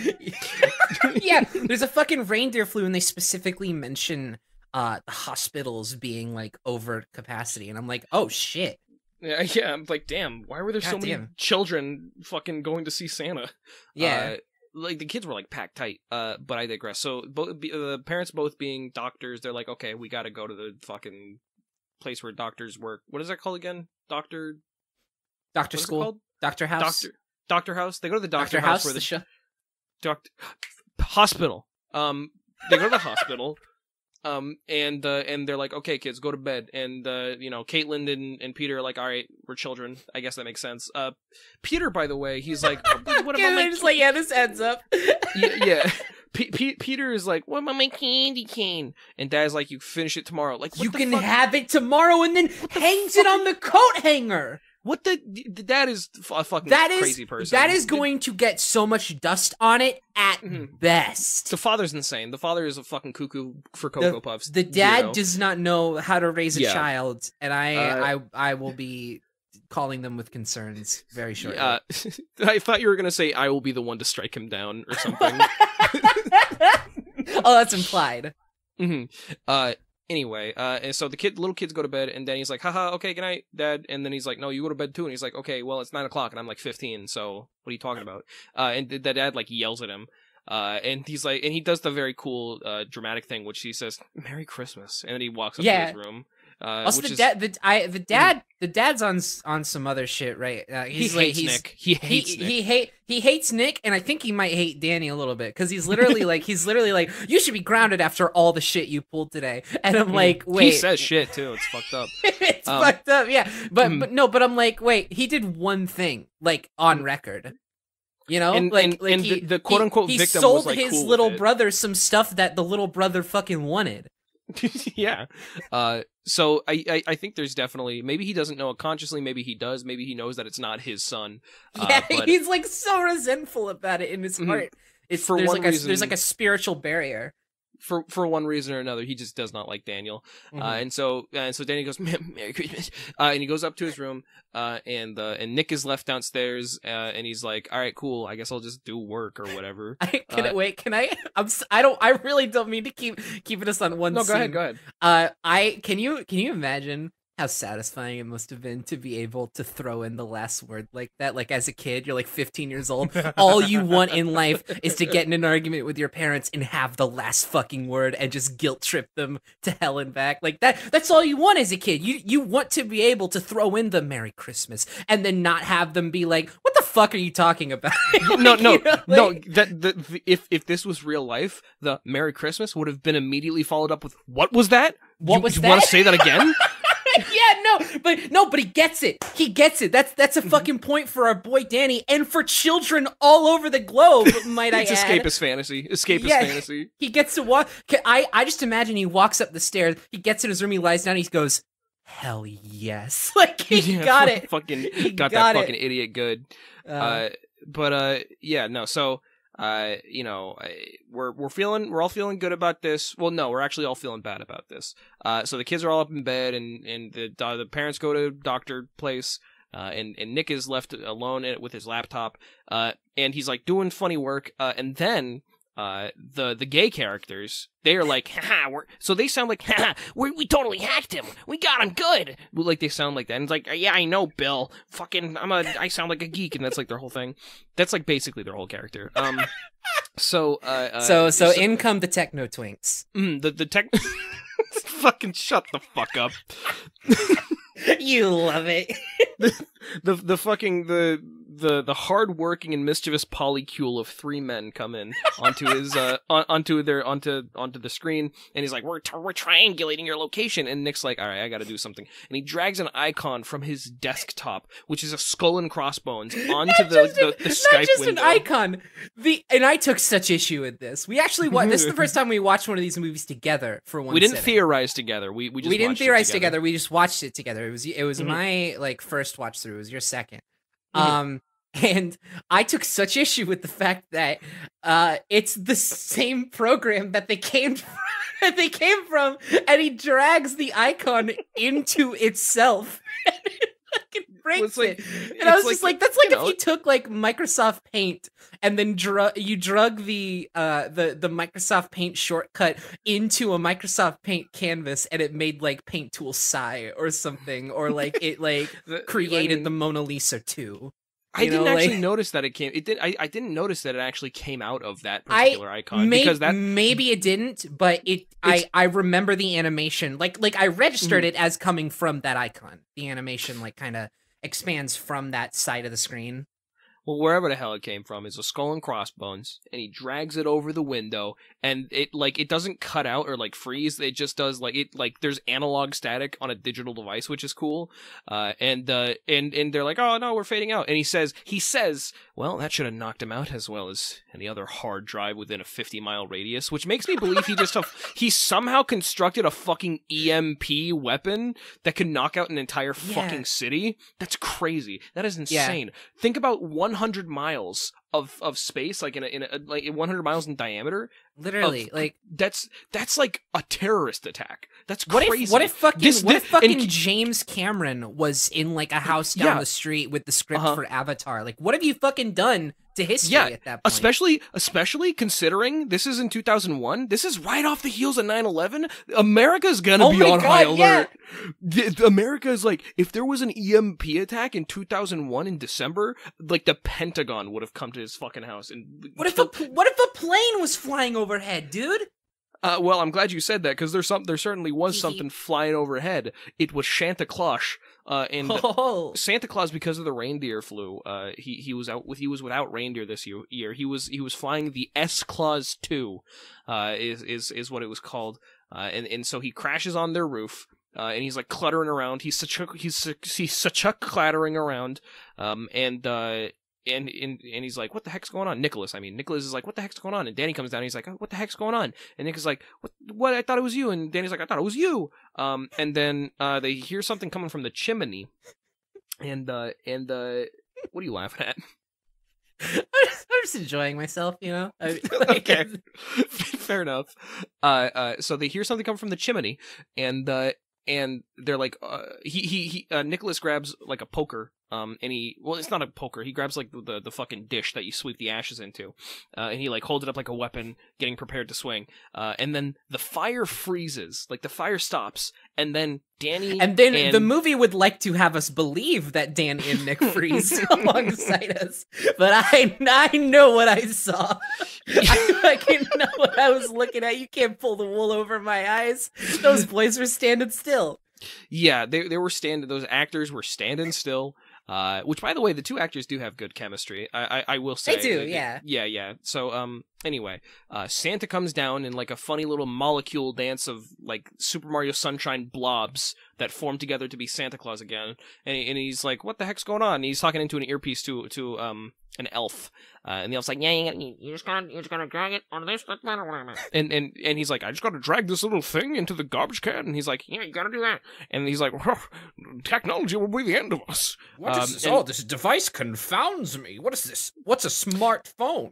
Yeah, there's a fucking reindeer flu, and they specifically mention, the hospitals being, like, over capacity, and I'm like, oh, shit. Yeah, I'm like, damn, why were there so many children fucking going to see Santa? Yeah. Like, the kids were, like, packed tight, but I digress. So, the parents both being doctors, they're like, okay, we gotta go to the fucking place where doctors work. What is that called again? Doctor school? Doctor house? Doctor house? They go to the doctor house where hospital. They go to the hospital. And they're like, okay, kids, go to bed. And, Caitlin and Peter are like, all right, we're children. I guess that makes sense. Peter, by the way, he's like, what about my... just like, yeah, this ends up. Yeah. Peter is like, what about my candy cane? And Dad's like, you finish it tomorrow. Like, you can have it tomorrow, and then hangs it on the coat hanger. What the dad is a fucking crazy person. That is going to get so much dust on it at best. The father's insane. The father is a fucking cuckoo for Cocoa Puffs. The dad does not know how to raise a child, and I will be calling them with concerns very shortly. I thought you were going to say I will be the one to strike him down or something. Oh, that's implied. Anyway, and so the little kids go to bed, and then he's like, haha, okay, good night, Dad. And then he's like, no, you go to bed too. And he's like, okay, well, it's 9 o'clock, and I'm like 15, so what are you talking about? And the dad, like, yells at him. And he's like, and he does the very cool, dramatic thing, which he says, Merry Christmas. And then he walks up to his room. Also, the dad's on some other shit, right? He hates Nick. He hates Nick, and I think he might hate Danny a little bit because he's literally like, you should be grounded after all the shit you pulled today. And I'm like, wait, he says shit too. It's fucked up. It's fucked up, yeah. But I'm like, wait, he did one thing, like, on record. You know, and the quote unquote victim sold was like his cool little brother some stuff that the little brother fucking wanted. Yeah. So I think there's definitely, maybe he doesn't know it consciously, maybe he does, maybe he knows that it's not his son. Yeah, he's like so resentful about it in his heart. There's like a spiritual barrier. for one reason or another, he just does not like Daniel. Mm-hmm. And so Danny goes, Merry Christmas. And he goes up to his room, and Nick is left downstairs, and he's like, all right, cool. I guess I'll just do work or whatever. I really don't mean to keep keeping us on one scene. Go ahead. Can you imagine how satisfying it must have been to be able to throw in the last word like that? Like, as a kid, you're like 15 years old. All you want in life is to get in an argument with your parents and have the last fucking word and just guilt trip them to hell and back. Like that's all you want as a kid. You want to be able to throw in the Merry Christmas and then not have them be like, what the fuck are you talking about? No. If this was real life, the Merry Christmas would have been immediately followed up with, what was that? What was that? You want to say that again? But he gets it. He gets it. That's a fucking point for our boy Danny and for children all over the globe, might I add. It's escapist fantasy. He gets to walk. I just imagine he walks up the stairs, he gets in his room, he lies down, he goes, hell yes. Like, he got it. He got that fucking idiot good. So we're all feeling good about this. Well, no, we're actually all feeling bad about this. So the kids are all up in bed, and the parents go to doctor place, and Nick is left alone with his laptop, and he's like doing funny work, and then the gay characters, they are like, so they sound like, we totally hacked him, we got him good, like they sound like that, and it's like, yeah, I know, Bill, fucking, I sound like a geek, and that's like their whole thing. That's like basically their whole character. So in come the techno twinks. The tech. Fucking shut the fuck up. You love it. The hard-working and mischievous polycule of three men come in onto his onto the screen, and he's like, we're triangulating your location, and Nick's like, all right, I got to do something, and he drags an icon from his desktop, which is a skull and crossbones, onto the Skype window. Not just an icon. And I took such issue with this. We actually this is the first time we watched one of these movies together for one. We didn't theorize together. We didn't theorize together. We just watched it together. It was my first watch through. It was your second. And I took such issue with the fact that it's the same program that they came from, and he drags the icon into itself. And it fucking breaks it. And I was just like, that's like if you took like Microsoft Paint and then you drug the Microsoft Paint shortcut into a Microsoft Paint canvas, and it made like Paint Tool Sigh or something, or like it created the Mona Lisa 2. I didn't actually notice that it came. It did. I didn't notice that it actually came out of that particular icon, because that maybe it didn't, but I remember the animation. Like I registered it as coming from that icon. The animation kind of expands from that side of the screen. Well, wherever the hell it came from is a skull and crossbones, and he drags it over the window, and it doesn't cut out or freeze. It just does there's analog static on a digital device, which is cool. And they're like, oh no, we're fading out. And he says, well, that should have knocked him out as well as any other hard drive within a 50-mile radius, which makes me believe he somehow constructed a fucking EMP weapon that can knock out an entire fucking city. That's crazy. That is insane. Yeah. Think about 100 miles of space, in 100 miles in diameter. Literally, that's like a terrorist attack. That's crazy. What if fucking James Cameron was in a house down the street with the script for Avatar? What have you fucking done to history at that point? Especially considering this is in 2001. This is right off the heels of 9/11. America's gonna be on high alert. America is if there was an EMP attack in 2001 in December, the Pentagon would have come to his fucking house. And what if a plane was flying overhead, dude? Well, I'm glad you said that, because there certainly was something flying overhead. It was Santa Claus. Santa Claus, because of the reindeer flu, he was without reindeer this year. He was flying the S-Claus 2, is what it was called. And so he crashes on their roof. And he's cluttering around. He's such a clattering around. And he's like, what the heck's going on? Nicholas is like, what the heck's going on? And Danny comes down, and he's like, oh, what the heck's going on? And Nick is like, what? I thought it was you. And Danny's like, I thought it was you. And then they hear something coming from the chimney. And what are you laughing at? I'm just enjoying myself, you know. Okay, fair enough. So they hear something come from the chimney, and they're like, Nicholas grabs like a poker, and it's not a poker. He grabs like the fucking dish that you sweep the ashes into, and he like holds it up like a weapon, getting prepared to swing. And then the fire freezes, like the fire stops, and then Danny and then the movie would like to have us believe that Danny and Nick freeze alongside us, but I know what I saw. I fucking know what I was looking at. You can't pull the wool over my eyes. Those boys were standing still. Yeah, they were standing. Those actors were standing still. Which, by the way, the two actors do have good chemistry. I will say they do. Yeah. Yeah. So anyway, Santa comes down in like a funny little molecule dance of like Super Mario Sunshine blobs that form together to be Santa Claus again. And he's like, "What the heck's going on?" And he's talking into an earpiece to an elf. And the elf's like, "Yeah, you're just gonna drag it on this." And he's like, "I just gotta drag this little thing into the garbage can." And he's like, "Yeah, you gotta do that." And he's like, "Technology will be the end of us." What is this? This device confounds me. What is this? What's a smartphone?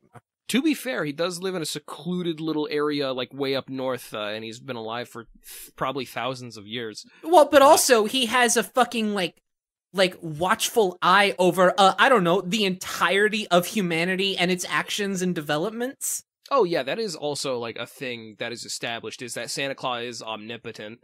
To be fair, he does live in a secluded little area, like way up north, and he's been alive for probably thousands of years. Well, but also he has a fucking like watchful eye over, I don't know, the entirety of humanity and its actions and developments. Oh yeah, that is also like a thing that is established, is that Santa Claus is omnipotent.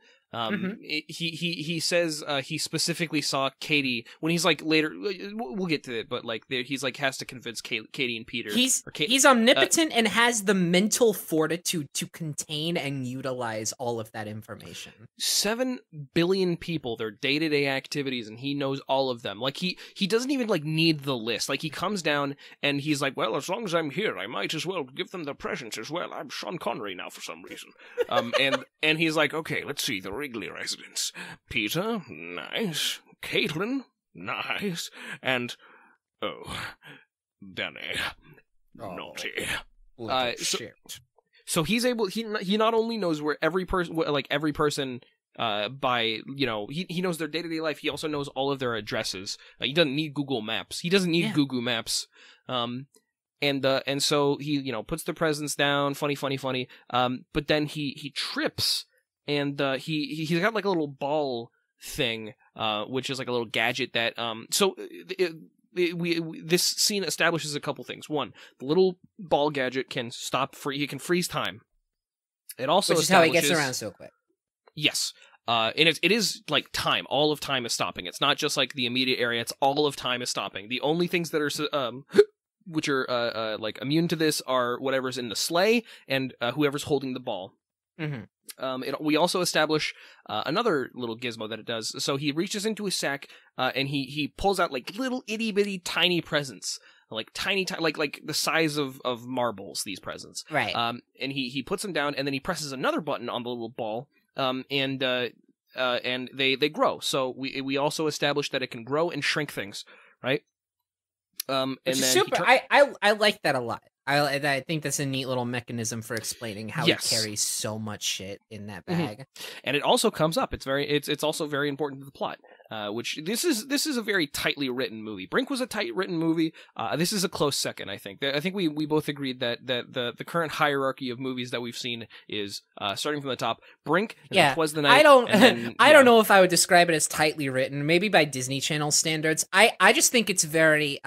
He says he specifically saw Katie when he's like later. We'll get to it, but like he's like has to convince Katie and Peter. He's omnipotent and has the mental fortitude to contain and utilize all of that information. 7 billion people, their day-to-day activities, and he knows all of them. Like he doesn't even like need the list. Like he comes down and he's like, "Well, as long as I'm here, I might as well give them the presents as well. I'm Sean Connery now for some reason." And he's like, "Okay, let's see the Wrigley residence. Peter, nice. Caitlin, nice. And, Danny, naughty." So he's able, he not only knows where every person, by, you know, he knows their day-to-day life, he also knows all of their addresses. He doesn't need Google Maps. He doesn't need Google Maps. And so he, you know, puts the presents down, funny. But then he trips, and he's got like a little ball thing, which is like a little gadget that this scene establishes a couple things. One, the little ball gadget can he can freeze time. It also which is how he gets around so quick. Yes. And it is like time. All of time is stopping. It's not just like the immediate area. It's all of time is stopping. The only things that are which are like immune to this are whatever's in the sleigh and whoever's holding the ball. Mm-hmm. We also establish another little gizmo that it does. So he reaches into his sack and he pulls out like little itty bitty tiny presents, like tiny like the size of marbles. These presents, right? And he puts them down, and then he presses another button on the little ball, and they grow. So we also established that it can grow and shrink things, right? And then super. I like that a lot. I think that's a neat little mechanism for explaining how he carries so much shit in that bag. Mm-hmm. And it also comes up. It's also very important to the plot. Which this is a very tightly written movie. Brink was a tight written movie. This is a close second, I think. I think we both agreed that the current hierarchy of movies that we've seen is starting from the top. Brink, and then Twas the Night. I don't know if I would describe it as tightly written. Maybe by Disney Channel standards. I just think it's very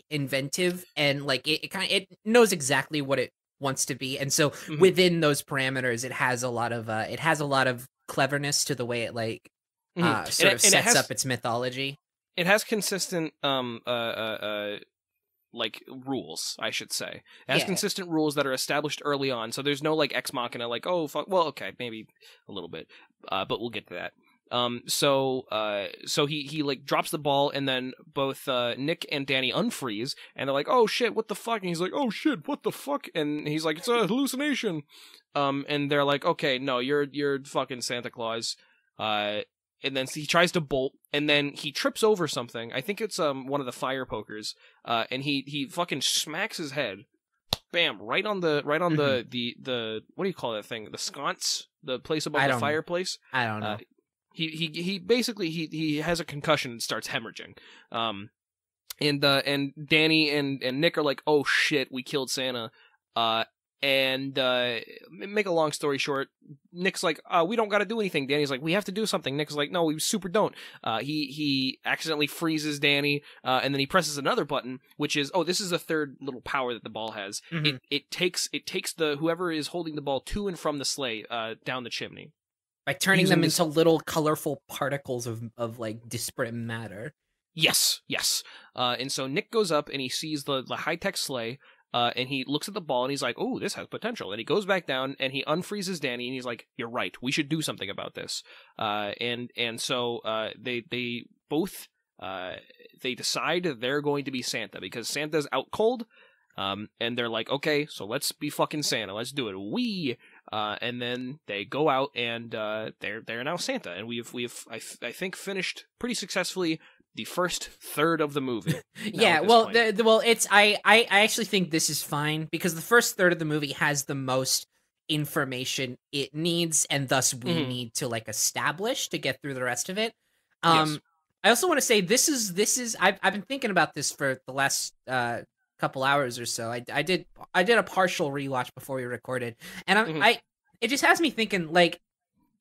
inventive, and like it knows exactly what it wants to be, and so within those parameters, it has a lot of cleverness to the way it like. Sort of sets up its mythology. It has consistent like rules, I should say. It has consistent rules that are established early on, so there's no like ex machina, like, oh fuck, well, okay, maybe a little bit, but we'll get to that. So he like drops the ball, and then both Nick and Danny unfreeze, and they're like, oh shit, what the fuck? And he's like, oh shit, what the fuck? And he's like, it's a hallucination. And they're like, okay, no, you're fucking Santa Claus. And then he tries to bolt, and then he trips over something. I think it's one of the fire pokers, and he fucking smacks his head, bam, right on the what do you call that thing? The sconce, the place above the fireplace. I don't know. He basically he has a concussion and starts hemorrhaging. And Danny and Nick are like, oh shit, we killed Santa. Make a long story short, Nick's like, we don't gotta do anything. Danny's like, we have to do something. Nick's like, no, we super don't. He accidentally freezes Danny, and then he presses another button, which is, this is a third little power that the ball has. Mm-hmm. It takes the whoever is holding the ball to and from the sleigh, down the chimney. By turning them into little colorful particles of like disparate matter. Yes. And so Nick goes up and he sees the high-tech sleigh, and he looks at the ball and he's like, oh, this has potential. And he goes back down and he unfreezes Danny and he's like, you're right, we should do something about this. So they both they decide they're going to be Santa because Santa's out cold. And they're like, okay, so let's be fucking Santa. Let's do it. And then they go out and they're now Santa. And we've I think finished pretty successfully the first third of the movie. Yeah, it's I actually think this is fine because the first third of the movie has the most information it needs, and thus we need to like establish to get through the rest of it. Yes. I also want to say this is I've been thinking about this for the last couple hours or so. I did a partial rewatch before we recorded, and it just has me thinking like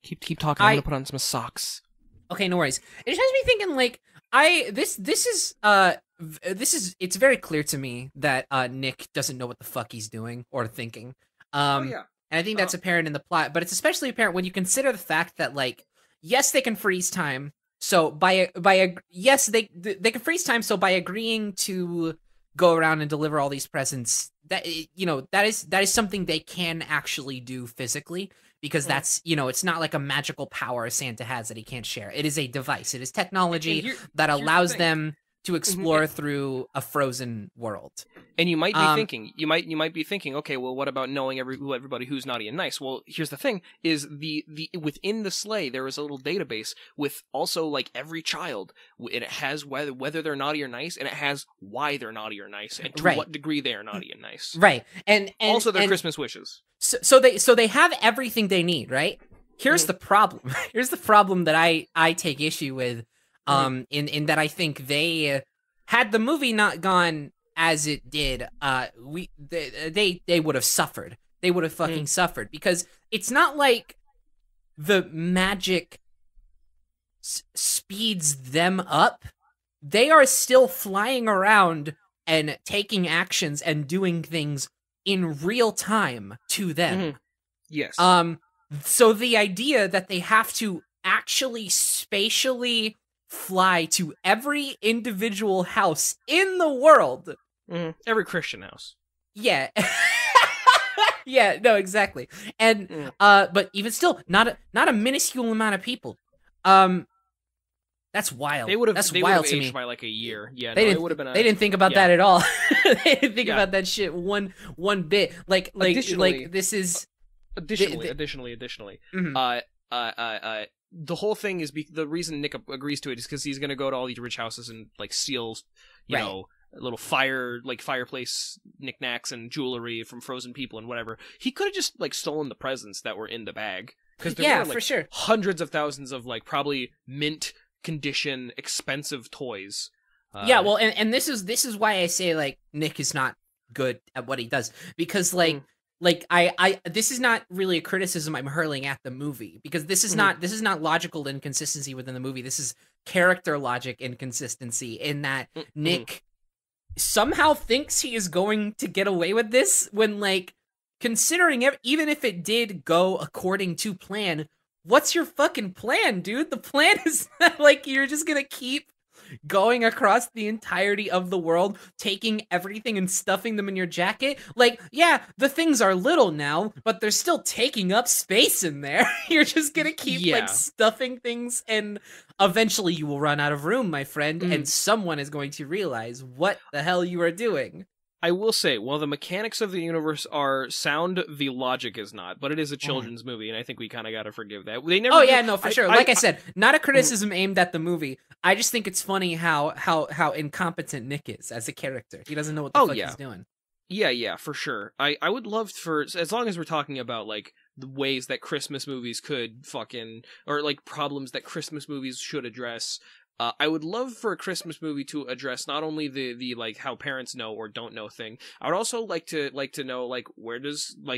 keep talking. I'm gonna put on some socks. Okay, no worries. It just has me thinking like it's very clear to me that Nick doesn't know what the fuck he's doing or thinking. And I think that's apparent in the plot, but it's especially apparent when you consider the fact that like, yes, they can freeze time. So they can freeze time. So by agreeing to go around and deliver all these presents, that is something they can actually do physically. Because that's, it's not like a magical power Santa has that he can't share. It is a device. It is technology that allows them to explore through a frozen world. And you might be thinking, okay, well, what about knowing everybody who's naughty and nice? Well, here's the thing: is the within the sleigh there is a little database with also like every child, and it has whether they're naughty or nice, and it has why they're naughty or nice, and to what degree they are naughty and nice. Right, and also their Christmas wishes. So they have everything they need, right? Here's the problem. Here's the problem that I take issue with. In that I think they had the movie not gone as it did, they would have suffered. They would have fucking suffered because it's not like the magic speeds them up. They are still flying around and taking actions and doing things in real time to them. Yes. So the idea that they have to actually spatially fly to every individual house in the world. Every Christian house. Yeah. Yeah, no, exactly. And but even still, not a minuscule amount of people. That's wild. They would have aged me by like a year. Yeah, it would have been. They didn't think about that at all. They didn't think about that shit one bit. Like this is Additionally. The whole thing is the reason Nick agrees to it is because he's going to go to all these rich houses and like steal, you know, little fireplace knickknacks and jewelry from frozen people and whatever. He could have just like stolen the presents that were in the bag because there were like for sure hundreds of thousands of like probably mint condition expensive toys. Well, and this is why I say like Nick is not good at what he does because like I this is not really a criticism I'm hurling at the movie because this is not logical inconsistency within the movie. This is character logic inconsistency in that Nick somehow thinks he is going to get away with this when like considering even if it did go according to plan, what's your fucking plan, dude? The plan is that like you're just gonna keep going across the entirety of the world, taking everything and stuffing them in your jacket. Like, yeah, the things are little now, but they're still taking up space in there. You're just gonna keep like stuffing things, and eventually you will run out of room, my friend, and someone is going to realize what the hell you are doing. I will say, while the mechanics of the universe are sound, the logic is not. But it is a children's movie, and I think we kind of got to forgive that. They never. For sure. Like I said, not a criticism aimed at the movie. I just think it's funny how incompetent Nick is as a character. He doesn't know what the fuck he's doing. Yeah, for sure. I would love for, as long as we're talking about like the ways that Christmas movies could fucking, or like problems that Christmas movies should address. I would love for a Christmas movie to address not only the like how parents know or don't know thing. I would also like to know like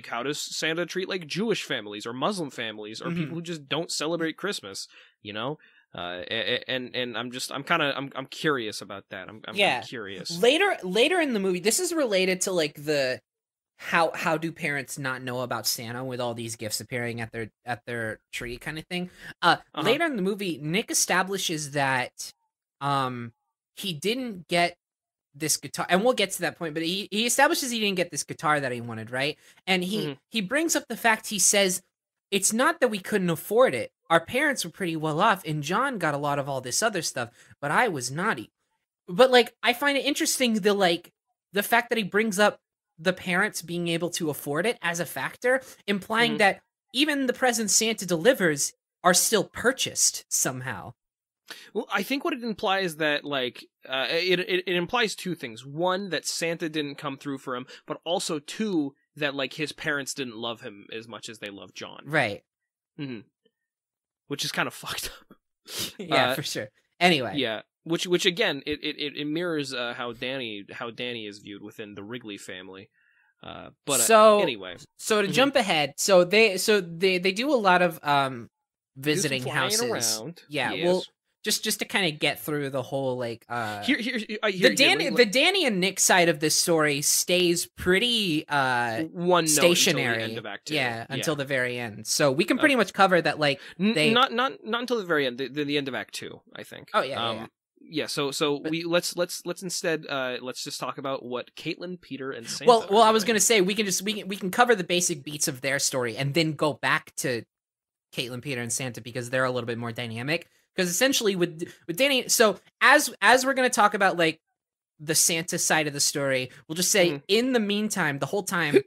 how does Santa treat like Jewish families or Muslim families or people who just don't celebrate Christmas, you know? And I'm curious about that. I'm curious. Later in the movie, this is related to like the how do parents not know about Santa with all these gifts appearing at their tree kind of thing. Later in the movie, Nick establishes that he didn't get this guitar, and we'll get to that point, but he establishes he didn't get this guitar that he wanted, right? And he brings up the fact, he says, it's not that we couldn't afford it. Our parents were pretty well off, and John got a lot of all this other stuff, but I was naughty. But like, I find it interesting the fact that he brings up the parents being able to afford it as a factor, implying that even the presents Santa delivers are still purchased somehow. Well, I think what it implies that like it implies two things. One, that Santa didn't come through for him, but also two, that like his parents didn't love him as much as they loved John. Right. Which is kind of fucked up. Yeah, for sure. Anyway. Yeah. Which again, it mirrors how Danny is viewed within the Wrigley family. Anyway, so to jump ahead, so they do a lot of visiting houses. Around. Yeah, yes. Well, just to kind of get through the whole like the Danny and Nick side of this story stays pretty stationary until the end of Act 2. Yeah, until the very end. So we can pretty much cover that like not until the very end, the end of Act 2, I think. Oh yeah. Yeah, so let's instead let's just talk about what Caitlin, Peter, and Santa. Well, I was gonna say we can cover the basic beats of their story and then go back to Caitlin, Peter, and Santa because they're a little bit more dynamic. Because essentially with Danny, so as we're gonna talk about like the Santa side of the story, we'll just say in the meantime, the whole time,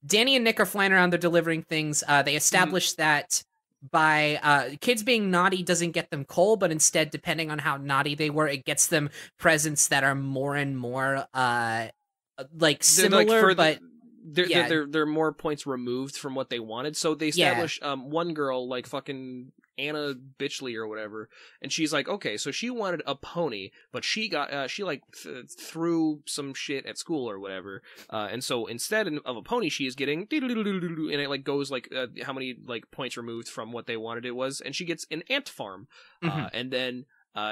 Danny and Nick are flying around, they're delivering things. They establish that by kids being naughty doesn't get them coal, but instead, depending on how naughty they were, it gets them presents that are more and more like similar, but they're more points removed from what they wanted. So they establish one girl like fucking Anna Bitchley or whatever, and she's like, okay, so she wanted a pony, but she got threw some shit at school or whatever, and so instead of a pony, she is getting and it like goes like how many like points removed from what they wanted it was, and she gets an ant farm, and then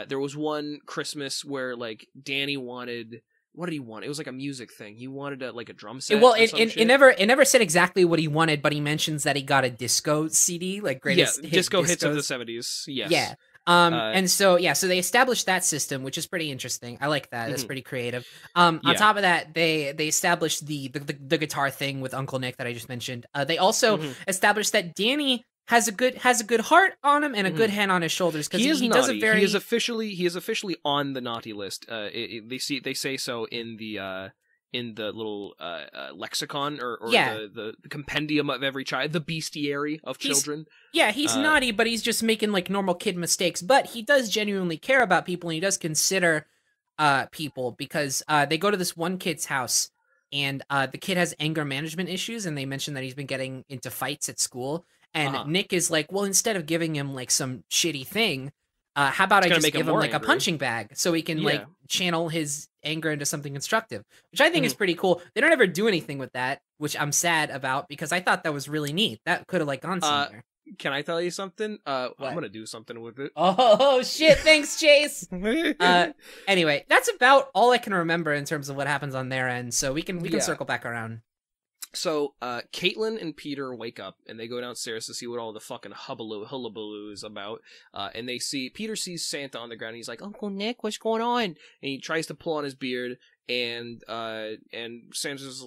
there was one Christmas where like Danny wanted. What did he want? It was like a music thing. He wanted a drum set. Well, it never said exactly what he wanted, but he mentions that he got a disco CD, like greatest disco hits of the 70s. Yes. Yeah. And so they established that system, which is pretty interesting. I like that. That's pretty creative. On top of that, they established the guitar thing with Uncle Nick that I just mentioned. They also established that Danny has a good heart on him and a good hand on his shoulders because he does a very he is officially on the naughty list. They say so in the little lexicon or the compendium of every child, the bestiary of children. He's naughty, but he's just making like normal kid mistakes. But he does genuinely care about people, and he does consider people because they go to this one kid's house. And the kid has anger management issues, and they mention that he's been getting into fights at school. And Nick is like, well, instead of giving him like some shitty thing, how about I just give him like a punching bag so he can like channel his anger into something constructive, which I think is pretty cool. They don't ever do anything with that, which I'm sad about because I thought that was really neat. That could have like gone somewhere. Can I tell you something? I'm gonna do something with it. Oh shit! Thanks, Chase. Anyway, that's about all I can remember in terms of what happens on their end. So we can circle back around. So, Caitlin and Peter wake up, and they go downstairs to see what all the fucking hullabaloo is about, and Peter sees Santa on the ground, and he's like, Uncle Nick, what's going on? And he tries to pull on his beard, and Santa's,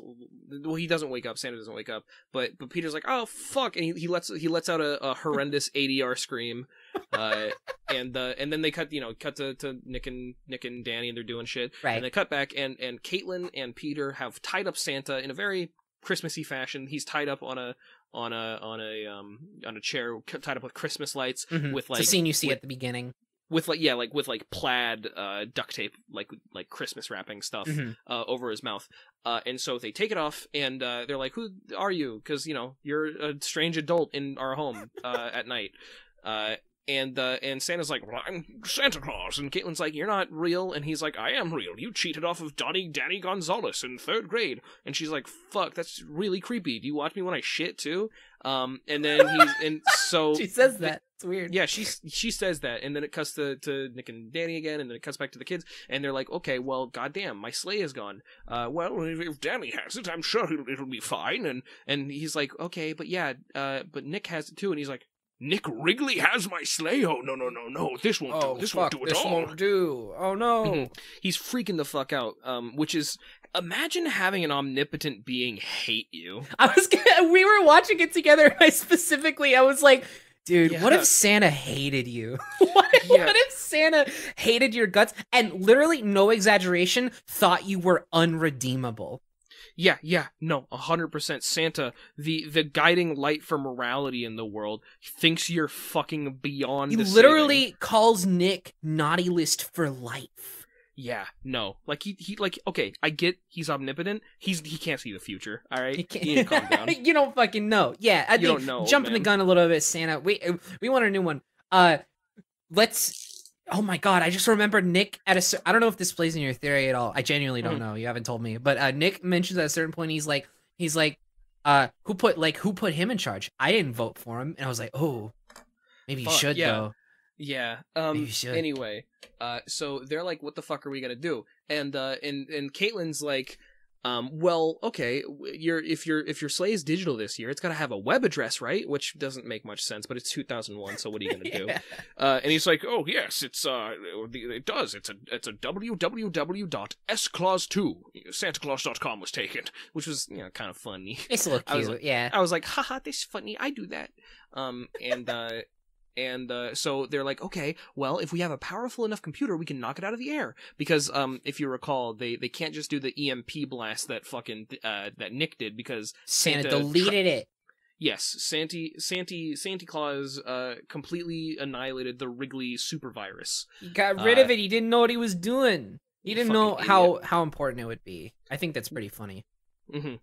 well, he doesn't wake up, Santa doesn't wake up, but Peter's like, oh, fuck, and he lets out a horrendous ADR scream, and then they cut to Nick and Danny, and they're doing shit, right. And they cut back, and Caitlin and Peter have tied up Santa in a very Christmassy fashion. He's tied up on a chair, tied up with Christmas lights, with like the scene you see at the beginning, with plaid duct tape, like Christmas wrapping stuff over his mouth. And so they take it off, and they're like, "Who are you? Because you're a strange adult in our home at night." and Santa's like, well, I'm Santa Claus, and Caitlin's like, you're not real, and he's like, I am real. You cheated off of Danny Gonzalez in 3rd grade, and she's like, fuck, that's really creepy. Do you watch me when I shit too? And then so she says that. It's weird. Yeah, she says that, and then it cuts to Nick and Danny again, and then it cuts back to the kids, and they're like, okay, well, goddamn, my sleigh is gone. Well, if Danny has it, I'm sure it'll be fine. And he's like, okay, but yeah, but Nick has it too, and he's like, Nick Wrigley has my sleigh? Oh, no, this won't do. This won't do at all. This won't do. Oh, no. Mm-hmm. He's freaking the fuck out, which is, imagine having an omnipotent being hate you. We were watching it together, and I was like, dude, what if Santa hated you? What if Santa hated your guts and literally, no exaggeration, thought you were unredeemable? Yeah, no, 100%. Santa, the guiding light for morality in the world, thinks you're fucking beyond. He the literally saving. calls Nick naughty list for life. Yeah, no, like he like, okay, I get he's omnipotent. He can't see the future. All right, he need to calm down. You don't fucking know. Yeah, I think don't know, jumping the gun a little bit, Santa. We want a new one. Let's. Oh my god, I just remembered Nick I don't know if this plays in your theory at all. I genuinely don't know. You haven't told me. But Nick mentions at a certain point, he's like, who put him in charge? I didn't vote for him. And I was like, oh, maybe you should though. Yeah. Maybe you should. Anyway, so they're like, what the fuck are we gonna do? And Caitlin's like, well, okay, if your sleigh is digital this year, it's got to have a web address, right? Which doesn't make much sense, but it's 2001, so what are you gonna do? And he's like, oh yes, it does. It's a www.sclause2 SantaClaus.com was taken, which was kind of funny. It's a little cute, yeah. I was like, haha, this is funny. I do that. And so they're like, okay, well, if we have a powerful enough computer, we can knock it out of the air. Because if you recall, they can't just do the EMP blast that fucking that Nick did because Santa deleted it. Yes, Santa Claus completely annihilated the Wrigley super virus. He got rid of it. He didn't know what he was doing. He didn't know how important it would be. I think that's pretty funny. Mm-hmm.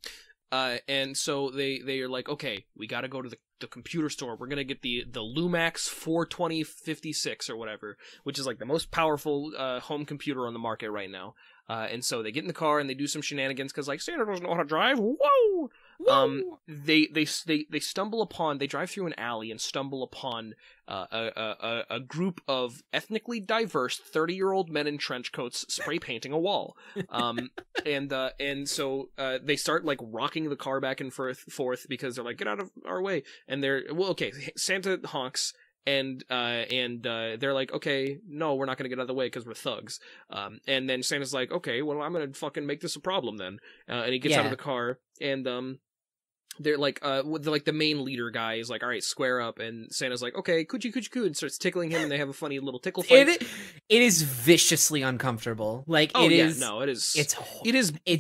And so they are like, okay, we got to go to the computer store. We're gonna get the Lumax 42056 or whatever, which is like the most powerful home computer on the market right now. And so they get in the car and they do some shenanigans because like Santa doesn't know how to drive. Whoa! They stumble upon. They drive through an alley and stumble upon a group of ethnically diverse 30-year-old men in trench coats spray painting a wall. And so they start like rocking the car back and forth because they're like, get out of our way. And Santa honks. And they're like, okay, no, we're not gonna get out of the way because we're thugs. And then Santa's like, okay, well, I'm gonna fucking make this a problem then. And he gets out of the car, and they're like, the main leader guy is like, all right, square up. And Santa's like, okay, coochie, and starts tickling him, and they have a funny little tickle fight. It is viciously uncomfortable. Like, it is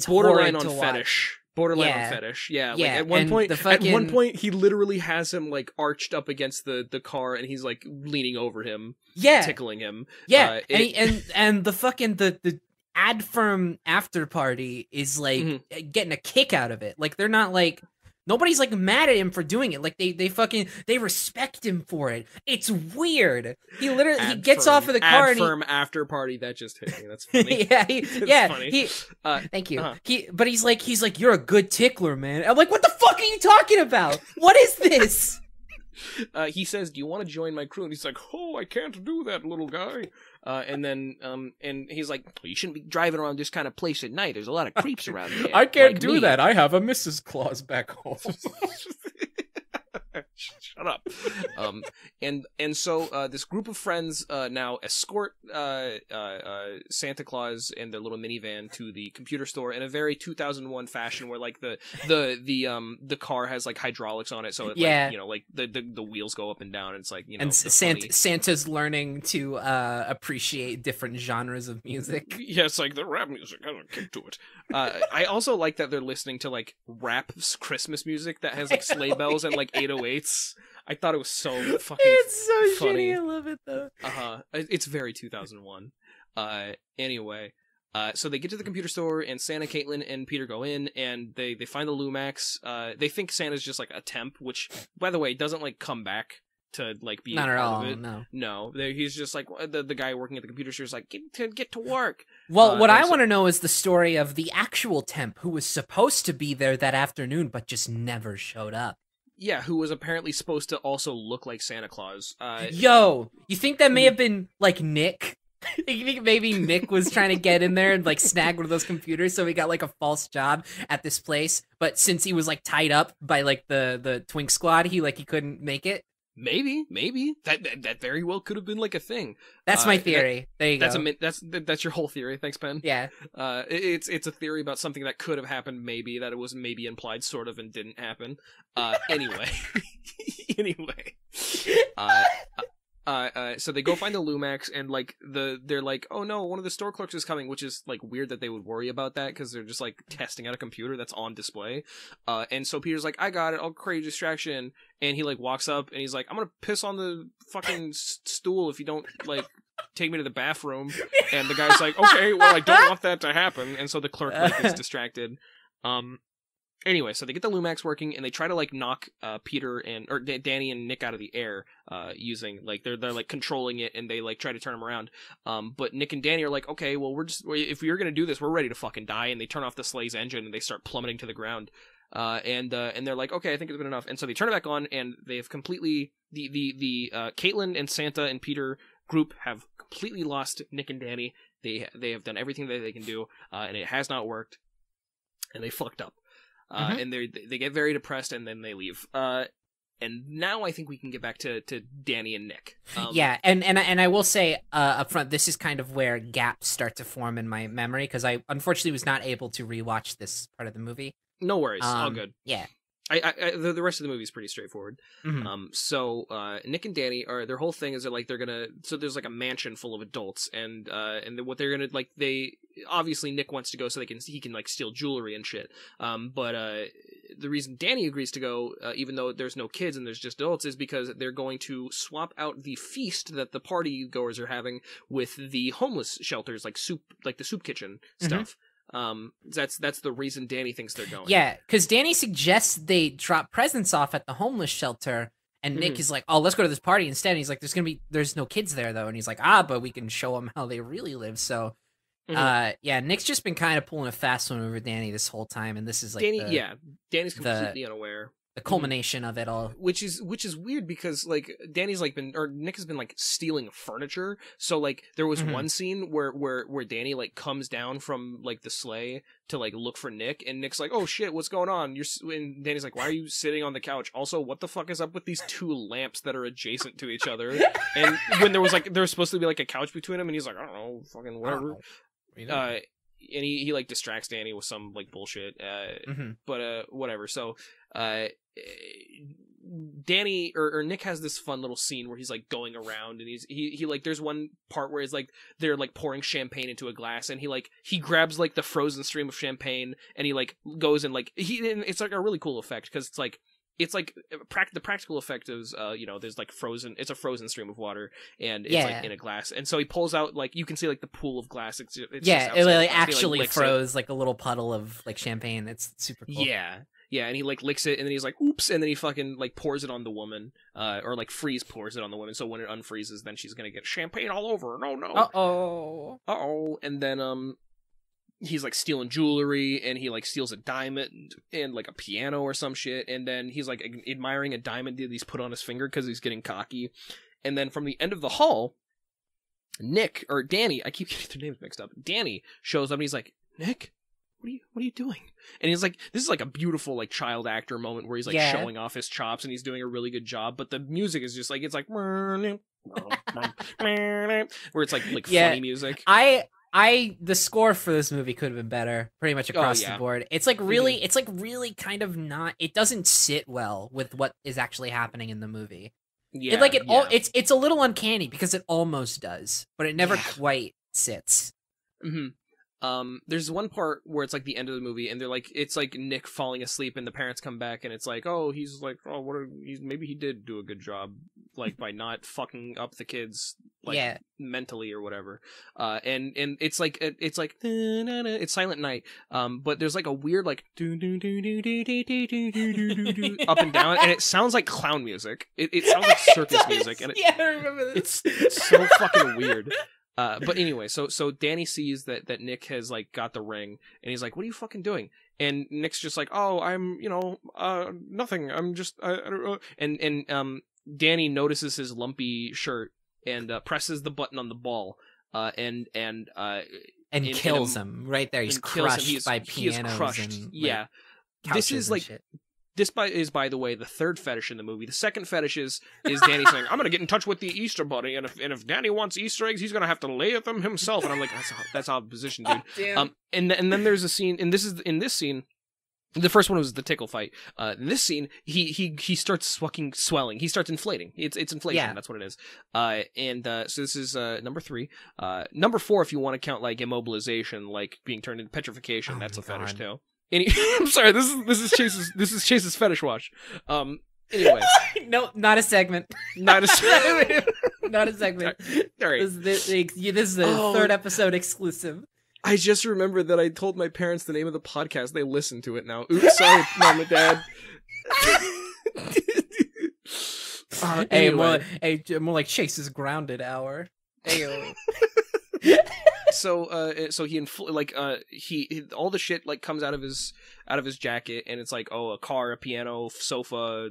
borderline on fetish. Borderline on fetish, yeah. Like at one point, he literally has him like arched up against the car, and he's like leaning over him, tickling him. Yeah, and the ad firm after party is like getting a kick out of it. Like they're not like. Nobody's like mad at him for doing it. Like they respect him for it. It's weird. He literally gets off of the car and firm after party that just hit me. That's funny. Funny. Thank you. But he's like, you're a good tickler, man. I'm like, what the fuck are you talking about? What is this? He says, do you want to join my crew? And he's like, oh, I can't do that, little guy. And he's like, well, you shouldn't be driving around this kind of place at night. There's a lot of creeps around here. I can't do that. I have a Mrs. Claus back home. Shut up. And so this group of friends now escort Santa Claus and their little minivan to the computer store in a very 2001 fashion, where like the car has like hydraulics on it, so it, like the wheels go up and down. And it's like and Santa's learning to appreciate different genres of music. Yeah, it's like the rap music has a kick to it. I also like that they're listening to like rap Christmas music that has like sleigh bells and like 808s. I thought it was so fucking It's so funny. shitty. I love it though. It's very 2001. Anyway, so they get to the computer store, and Santa, Caitlin, and Peter go in, and they find the Lumax. They think Santa's just like a temp, which, by the way, doesn't like come back to like be not a at part all. of it. No. He's just like the guy working at the computer store is like get to work. Well, what I want to know is the story of the actual temp who was supposed to be there that afternoon but just never showed up. Yeah, who was apparently supposed to also look like Santa Claus. Yo, you think that may have been like Nick? You think maybe Nick was trying to get in there and like snag one of those computers, so he got like a false job at this place, but since he was like tied up by like the Twink Squad, he couldn't make it. Maybe that very well could have been like a thing. That's my theory. There you go. That's your whole theory. Thanks, Ben. Yeah. It's a theory about something that could have happened. Maybe that it was maybe implied, sort of, and didn't happen. Anyway. So they go find the Lumax, and like they're like, oh no, one of the store clerks is coming, which is like weird that they would worry about that because they're just like testing out a computer that's on display. And so Peter's like, I got it, I'll create a distraction, and he like walks up and he's like, I'm gonna piss on the fucking stool if you don't like take me to the bathroom. And the guy's like, okay, well I don't want that to happen, and so the clerk like is distracted. Anyway, so they get the Lumax working, and they try to like knock Peter or Danny and Nick out of the air using like they're like controlling it, and they like try to turn them around. But Nick and Danny are like, okay, well if you're gonna do this, we're ready to fucking die, and they turn off the sleigh's engine and they start plummeting to the ground. And they're like, okay, I think it's been enough, and so they turn it back on, and they have completely the Caitlin and Santa and Peter group have completely lost Nick and Danny. They have done everything that they can do, and it has not worked, and they fucked up. And they get very depressed, and then they leave. And now I think we can get back to Danny and Nick. Yeah, and I will say up front, this is kind of where gaps start to form in my memory, because I unfortunately was not able to rewatch this part of the movie. No worries, all good. Yeah. The rest of the movie is pretty straightforward. Mm-hmm. So Nick and Danny their whole thing is they're gonna. So there's like a mansion full of adults, and what they're gonna like. They obviously Nick wants to go so he can like steal jewelry and shit. But the reason Danny agrees to go, even though there's no kids and there's just adults, is because they're going to swap out the feast that the party goers are having with the homeless shelters, like the soup kitchen stuff. That's the reason Danny thinks they're going. Yeah, because Danny suggests they drop presents off at the homeless shelter, and Nick is like, "Oh, let's go to this party instead." And he's like, "There's no kids there though," and he's like, but we can show them how they really live. So, yeah, Nick's just been kind of pulling a fast one over Danny this whole time, and this is like Danny's completely unaware. The culmination of it all, which is weird because like Danny's like Nick has been like stealing furniture. So like there was one scene where Danny like comes down from like the sleigh to like look for Nick, and Nick's like, oh shit, what's going on? And Danny's like, why are you sitting on the couch? Also, what the fuck is up with these two lamps that are adjacent to each other? And when there was supposed to be like a couch between them, and he's like, I don't know, fucking whatever. And he like distracts Danny with some like bullshit. But whatever. So Danny or Nick has this fun little scene where he's like going around, and he like there's one part where it's like they're like pouring champagne into a glass, and he grabs like the frozen stream of champagne, and he like goes and like it's like a really cool effect because it's like the practical effect is there's like it's a frozen stream of water, and it's like in a glass, and so he pulls out like you can see like the pool of glass. It's it like actually froze like a little puddle of like champagne. It's super cool. Yeah, and he like licks it, and then he's like, "Oops!" and then he fucking like pours it on the woman, or like freeze pours it on the woman. So when it unfreezes, then she's gonna get champagne all over. No. And then he's like stealing jewelry, and he like steals a diamond and like a piano or some shit, and then he's like admiring a diamond that he's put on his finger because he's getting cocky. And then from the end of the hall, Nick or Danny, I keep getting their names mixed up. Danny shows up, and he's like, Nick, what are you doing? And he's like, this is like a beautiful like child actor moment where he's like showing off his chops, and he's doing a really good job, but the music is just like it's like where it's like funny music. The score for this movie could have been better pretty much across the board. It's like really kind of not, it doesn't sit well with what is actually happening in the movie. It's a little uncanny because it almost does, but it never quite sits. There's one part where it's like the end of the movie, and they're like, it's like Nick falling asleep, and the parents come back, and it's like, oh, he's like, oh, maybe he did do a good job by not fucking up the kids mentally or whatever. And it's like it's Silent Night. But there's like a weird like up and down, and it sounds like clown music. It sounds like circus music, and I remember this. It's so fucking weird. But anyway, so Danny sees that Nick has like got the ring, and he's like, "What are you fucking doing?" And Nick's just like, "Oh, I'm nothing. I'm just I don't know." And Danny notices his lumpy shirt and presses the button on the ball, and kills him right there. He's crushed by pianos. He is crushed. And, yeah, this is like. Shit. This is, by the way, the third fetish in the movie. The second fetish is Danny saying, "I'm gonna get in touch with the Easter Bunny, and if Danny wants Easter eggs, he's gonna have to lay them himself." And I'm like, that's out of position, dude. Damn. And then there's a scene, and in this scene, the first one was the tickle fight. In this scene, he starts fucking swelling. He starts inflating. It's inflation. Yeah. That's what it is. So this is number 3. Number 4, if you want to count like immobilization, like being turned into petrification, that's a fetish too. I'm sorry. This is Chase's fetish watch. Anyway, no, not a segment. Not a segment. Not a segment. All right. This is the third episode exclusive. I just remembered that I told my parents the name of the podcast. They listen to it now. Oops, sorry, Mom and Dad. Anyway. More like Chase's grounded hour. Ayo. So he all the shit like comes out of his jacket, and it's like, oh, a car, a piano, sofa,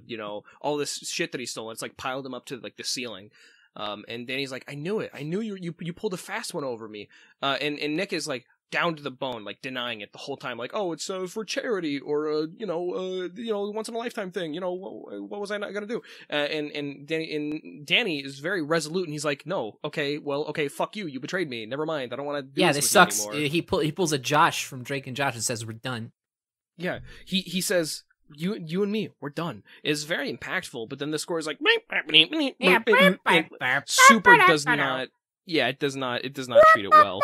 all this shit that he stole. It's like piled him up to like the ceiling. And Danny's like, I knew it. I knew you pulled a fast one over me. And Nick is like down to the bone, like denying it the whole time, like, oh, it's for charity, or once in a lifetime thing. What was I not gonna do? And Danny is very resolute, and he's like, no, okay, fuck you. You betrayed me. Never mind. I don't want to do this sucks. Anymore. He pulls a Josh from Drake and Josh and says, we're done. Yeah, he says, you and me, we're done. It's very impactful, but then the score is like, super does not. Yeah, it does not treat it well.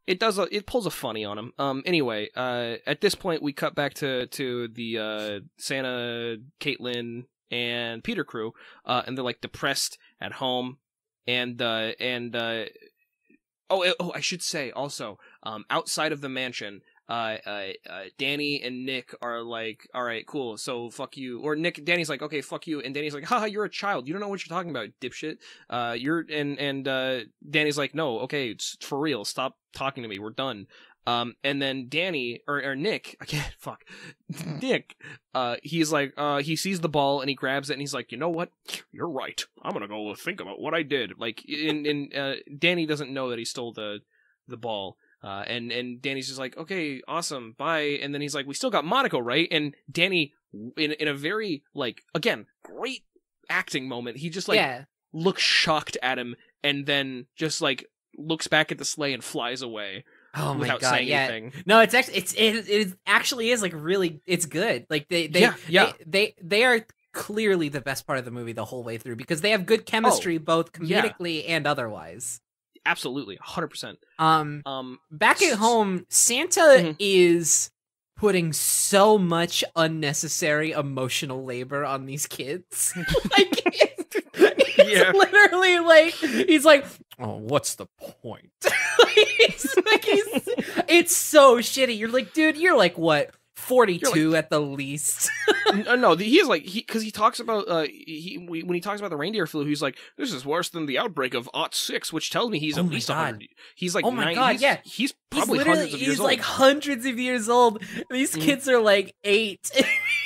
It pulls a funny on him. Anyway, at this point we cut back to the Santa, Caitlin, and Peter crew, and they're like depressed at home, and I should say also, outside of the mansion, Danny and Nick are like, all right, cool, so fuck you. Or Danny's like, okay, fuck you. And Danny's like, haha, you're a child. You don't know what you're talking about, dipshit. Danny's like, no, okay, it's for real. Stop talking to me. We're done. And then Danny, or Nick, I can't, fuck. Nick, he's like, he sees the ball and he grabs it and he's like, you know what? You're right. I'm gonna go think about what I did. Like, Danny doesn't know that he stole the ball. And Danny's just like, okay, awesome, bye. And then he's like, we still got Monaco, right? And Danny, in a very, like, again, great acting moment, he just like looks shocked at him and then just like looks back at the sleigh and flies away. Oh my without god! saying anything. No, it actually is like really, it's good. Like they are clearly the best part of the movie the whole way through, because they have good chemistry both comedically and otherwise. Absolutely, 100%. Back at home, Santa is putting so much unnecessary emotional labor on these kids. Like, it's literally like, he's like, oh, what's the point? It's so shitty. You're like, dude, you're like, what, 42 at the least? No, he's like, because he talks about when he talks about the reindeer flu, he's like, this is worse than the outbreak of '06, which tells me he's at least 100. He's like, oh my god, he's probably hundreds of years old. He's like hundreds of years old. These kids are like 8.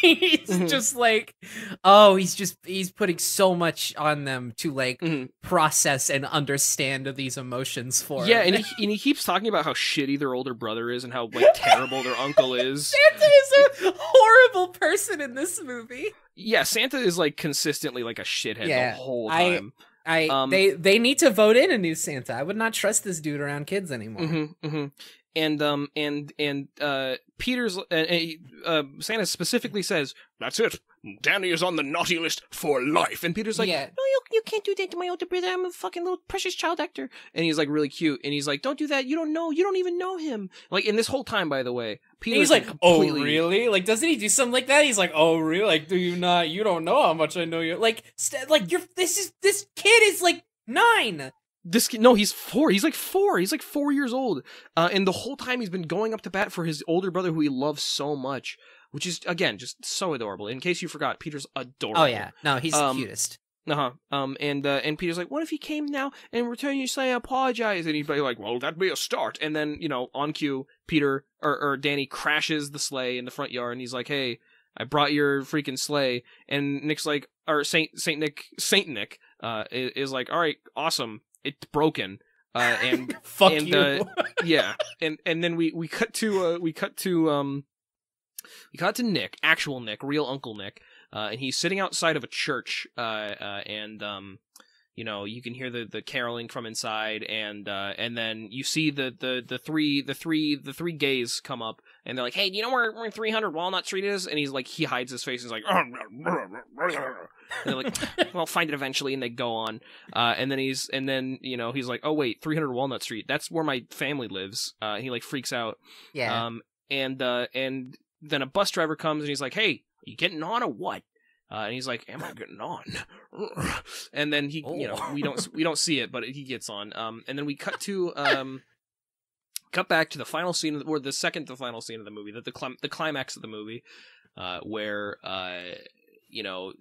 He's just like, oh, he's putting so much on them to like process and understand these emotions for. Yeah, and he keeps talking about how shitty their older brother is and how like terrible their uncle is. Santa is a horrible person in this movie. Yeah, Santa is like consistently like a shithead the whole time. They need to vote in a new Santa. I would not trust this dude around kids anymore. And Peter's Santa specifically says, "That's it. Danny is on the naughty list for life. And Peter's like, no, you can't do that to my older brother. I'm a fucking little precious child actor. And he's like really cute. And he's like, don't do that. You don't even know him. Like, in this whole time, by the way, Peter's like, completely... oh, really? Like, doesn't he do something like that? He's like, oh, really? Like, you don't know how much I know you. Like, this kid is like 9. He's 4. He's like 4. He's like 4 years old. And the whole time he's been going up to bat for his older brother who he loves so much, which is, again, just so adorable. In case you forgot, Peter's adorable. Oh, yeah. No, he's the cutest. And Peter's like, what if he came now and returned you say I apologize? And he'd be like, well, that'd be a start. And then, on cue, Peter or Danny crashes the sleigh in the front yard and he's like, hey, I brought your freaking sleigh. And Nick's like, or Saint Nick is like, all right, awesome. It's broken. And fuck you. Yeah. And then we cut to Nick, actual Nick, real Uncle Nick. And he's sitting outside of a church, and you can hear the caroling from inside, and then you see the three gays come up, and they're like, "Hey, do you know where 300 Walnut Street is?" And he hides his face, and he's like, and they're like, "Well, find it eventually," and they go on, and then he's like, "Oh wait, 300 Walnut Street, that's where my family lives." He like freaks out, yeah, and then a bus driver comes, and he's like, "Hey, are you getting on or what?" And he's like, "Am I getting on?" And then he, we don't see it, but he gets on. And then we cut back to the final scene, or the second to final scene of the movie, the climax of the movie, where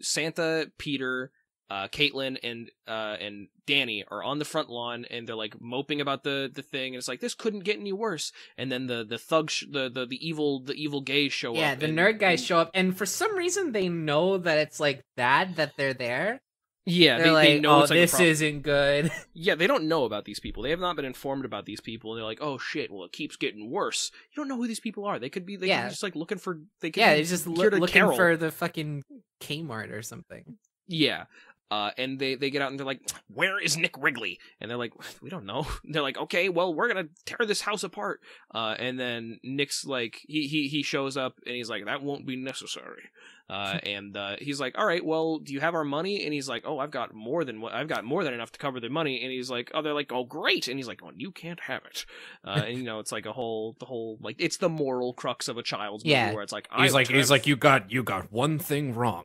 Santa, Peter, Caitlin, and Danny are on the front lawn, and they're like moping about the thing, and it's like, this couldn't get any worse. And then the thugs, the evil gays show up. Yeah, the nerd guys show up, and for some reason they know that it's like bad that they're there. Yeah, they know it's like this isn't good. Yeah, they don't know about these people. They have not been informed about these people. They're like, oh shit, well, it keeps getting worse. You don't know who these people are. They could be just like looking for. It's just looking for the fucking Kmart or something. Yeah. And they get out and they're like, where is Nick Wrigley? And they're like, we don't know. And they're like, okay, well, we're gonna tear this house apart. And then Nick's like, he shows up and he's like, that won't be necessary. And he's like, all right, well, do you have our money? And he's like, oh, I've got more than enough to cover the money. And he's like, oh, they're like, oh, great. And he's like, well, you can't have it. And it's like the whole like, it's the moral crux of a child's movie where it's like, he's like, you got one thing wrong.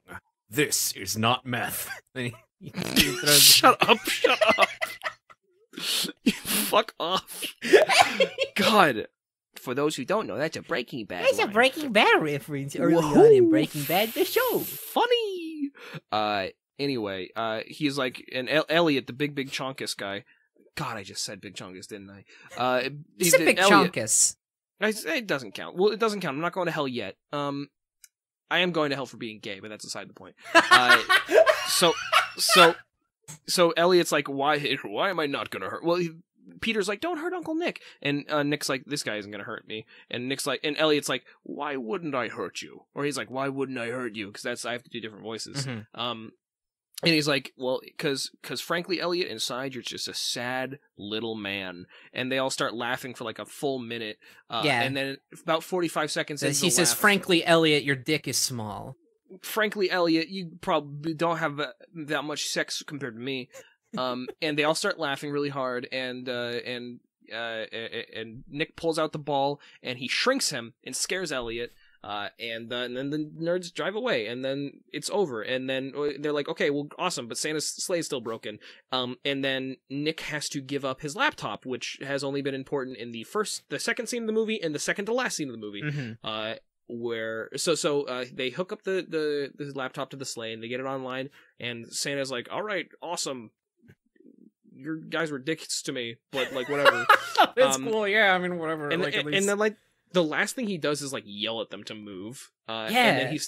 This is not meth. Shut up. Fuck off. God. For those who don't know, that's a Breaking Bad That's line. A Breaking Bad reference early on in Breaking Bad, the show. Funny. Anyway, he's like, and Elliot, the big chonkus guy. God, I just said big chonkus, didn't I? He's a big chonkus. It doesn't count. Well, it doesn't count. I'm not going to hell yet. I am going to hell for being gay, but that's aside the point. So Elliot's like, why am I not gonna hurt? Well, Peter's like, don't hurt Uncle Nick, and Nick's like, this guy isn't gonna hurt me, and Elliot's like, why wouldn't I hurt you? Or he's like, why wouldn't I hurt you? Because I have to do different voices. Mm-hmm. And he's like, well, because frankly, Elliot, inside you're just a sad little man. And they all start laughing for like a full minute. And then about 45 seconds into he says, frankly, Elliot, your dick is small. Frankly, Elliot, you probably don't have that much sex compared to me. And they all start laughing really hard. And Nick pulls out the ball and he shrinks him and scares Elliot. And then the nerds drive away, and then it's over. And then they're like, okay, well, awesome, but Santa's sleigh is still broken. And then Nick has to give up his laptop, which has only been important in the second scene of the movie and the second to last scene of the movie. Mm-hmm. Where they hook up the laptop to the sleigh and they get it online, and Santa's like, all right, awesome. Your guys were dicks to me, but like whatever. It's cool, yeah. I mean, whatever. And then like. The last thing he does is like yell at them to move. And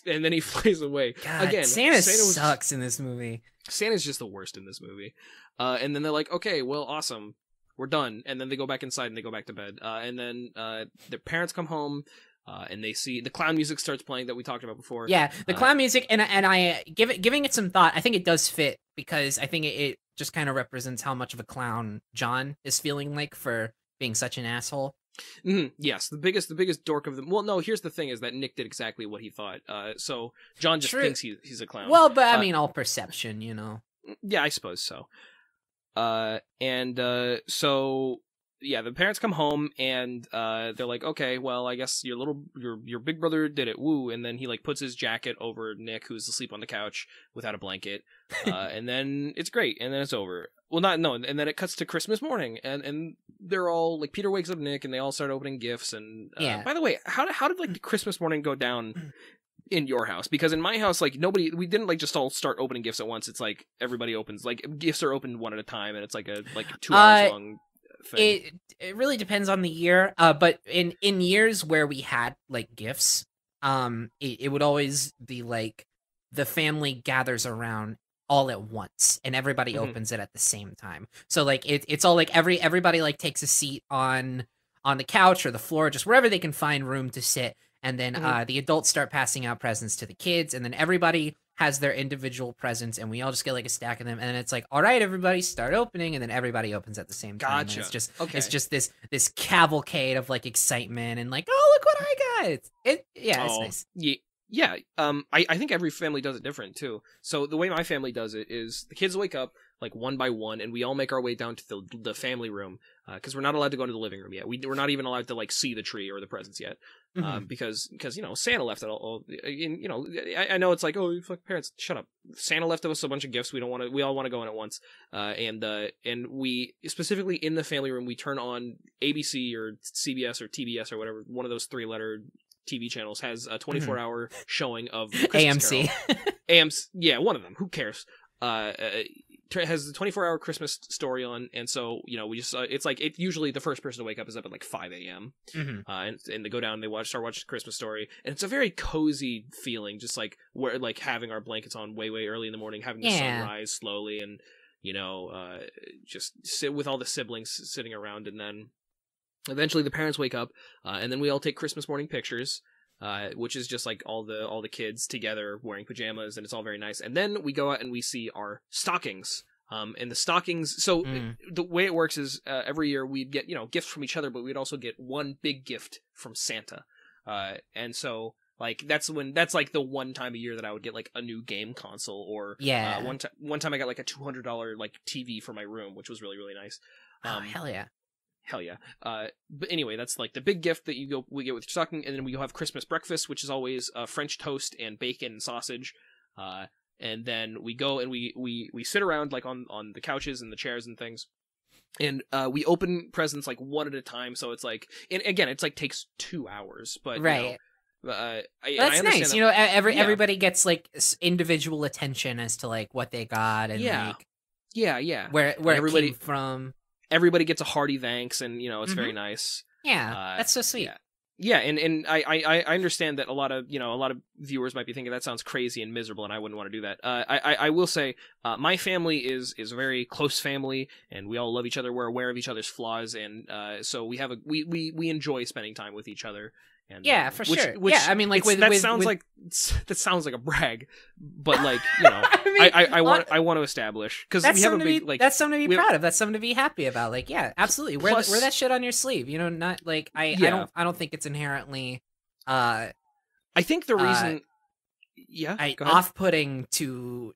then he flies away. God, again, Santa sucks in this movie. Santa's just the worst in this movie. And then they're like, okay, well, awesome, we're done. And then they go back inside and they go back to bed. And then their parents come home. And they see the clown music starts playing that we talked about before. Yeah, the clown music, and I giving it some thought. I think it does fit because I think it just kind of represents how much of a clown John is feeling like for being such an asshole. Yes, the biggest dork of them. Well, no, here's the thing: is that Nick did exactly what he thought. So John just thinks he's a clown. Well, but I mean, all perception, you know. Yeah, I suppose so. So yeah, the parents come home and they're like, okay, well, I guess your big brother did it, woo. And then he like puts his jacket over Nick, who's asleep on the couch without a blanket, and then it's great, and then it's over. Well, and then it cuts to Christmas morning, and they're all like, Peter wakes up Nick, and they all start opening gifts. And by the way, how did like the Christmas morning go down in your house? Because in my house, like we didn't like just all start opening gifts at once. It's like everybody opens, like gifts are opened one at a time, and it's like a 2 hours long thing. It really depends on the year. But in years where we had like gifts, it would always be like the family gathers around all at once, and everybody opens it at the same time. So like it's all like everybody like takes a seat on the couch or the floor, just wherever they can find room to sit. And then the adults start passing out presents to the kids, and then everybody has their individual presents, and we all just get like a stack of them. And then it's like, all right, everybody start opening, and then everybody opens at the same time. Gotcha. And it's just this cavalcade of like excitement and like, oh, look what I got! It's nice. Yeah. I think every family does it different too. So the way my family does it is the kids wake up like one by one, and we all make our way down to the family room, because we're not allowed to go into the living room yet. We're not even allowed to like see the tree or the presents yet, because you know, Santa left it all. You know, I know it's like, oh, you fuck parents, shut up. Santa left us a bunch of gifts. We all want to go in at once. And we specifically in the family room, we turn on ABC or CBS or TBS or whatever, one of those 3-letter TV channels has a 24-hour showing of Christmas AMC. Carol. AMC, yeah, one of them. Who cares? Has the 24-hour Christmas story on, and so you know, we just it's like usually the first person to wake up is up at like 5 a.m. And they go down and they start watching Christmas Story, and it's a very cozy feeling, just like we're like having our blankets on way early in the morning, having the sun rise slowly, and you know, just sit with all the siblings sitting around, and then eventually the parents wake up, and then we all take Christmas morning pictures, which is just like all the kids together wearing pajamas, and it's all very nice. And then we go out and we see our stockings. And the stockings, so the way it works is every year we'd get, you know, gifts from each other, but we'd also get one big gift from Santa. And so like that's like the one time a year that I would get like a new game console, or one time I got like a $200 like TV for my room, which was really, really nice. Oh, hell yeah. Hell yeah. But anyway, that's like the big gift that we get with your stocking, and then we go have Christmas breakfast, which is always French toast and bacon and sausage. And then we go and we sit around like on the couches and the chairs and things, and we open presents like one at a time. So it's like, and again, it's like takes 2 hours, but right. You know, that's nice. You know, everybody gets like individual attention as to like what they got, and like where everybody it came from. Everybody gets a hearty thanks, and you know, it's very nice. Yeah, that's so sweet. Yeah, and I understand that a lot of viewers might be thinking that sounds crazy and miserable, and I wouldn't want to do that. I will say, my family is a very close family, and we all love each other. We're aware of each other's flaws, and so we enjoy spending time with each other. And, for sure. Yeah, I mean, like that sounds like a brag, but like, you know, I want to establish, because we have a big like, that's something to be proud of. That's something to be happy about. Like, yeah, absolutely. Wear that shit on your sleeve. You know, not like I don't think it's inherently. I think the reason. Off-putting to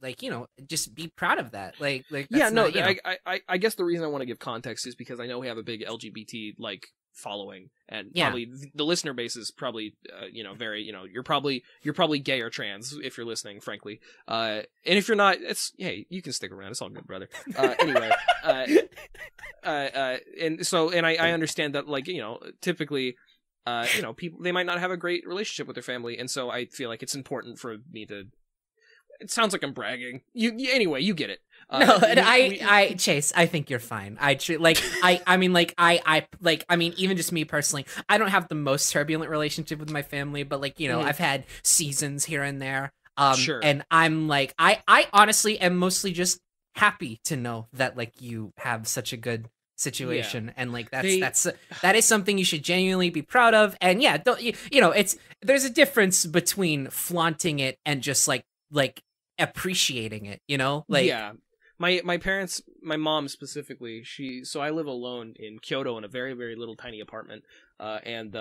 like, you know, just be proud of that. Like I guess the reason I want to give context is because I know we have a big LGBT like following, and probably the listener base is probably you know, very, you know, you're probably gay or trans if you're listening, frankly, and if you're not, it's, hey, you can stick around, it's all good, brother. Anyway, and so, and I understand that, like, you know, typically you know, people, they might not have a great relationship with their family, and so I feel like it's important for me to. It sounds like I'm bragging. Anyway, you get it. No, and Chase, I think you're fine. I mean, even just me personally, I don't have the most turbulent relationship with my family, but like, you know, I've had seasons here and there. Sure. And I'm like, I honestly am mostly just happy to know that like you have such a good situation, and like that is something you should genuinely be proud of. And yeah, don't you know, there's a difference between flaunting it and just like appreciating it, you know, like My parents, my mom specifically, so I live alone in Kyoto in a very, very little tiny apartment, and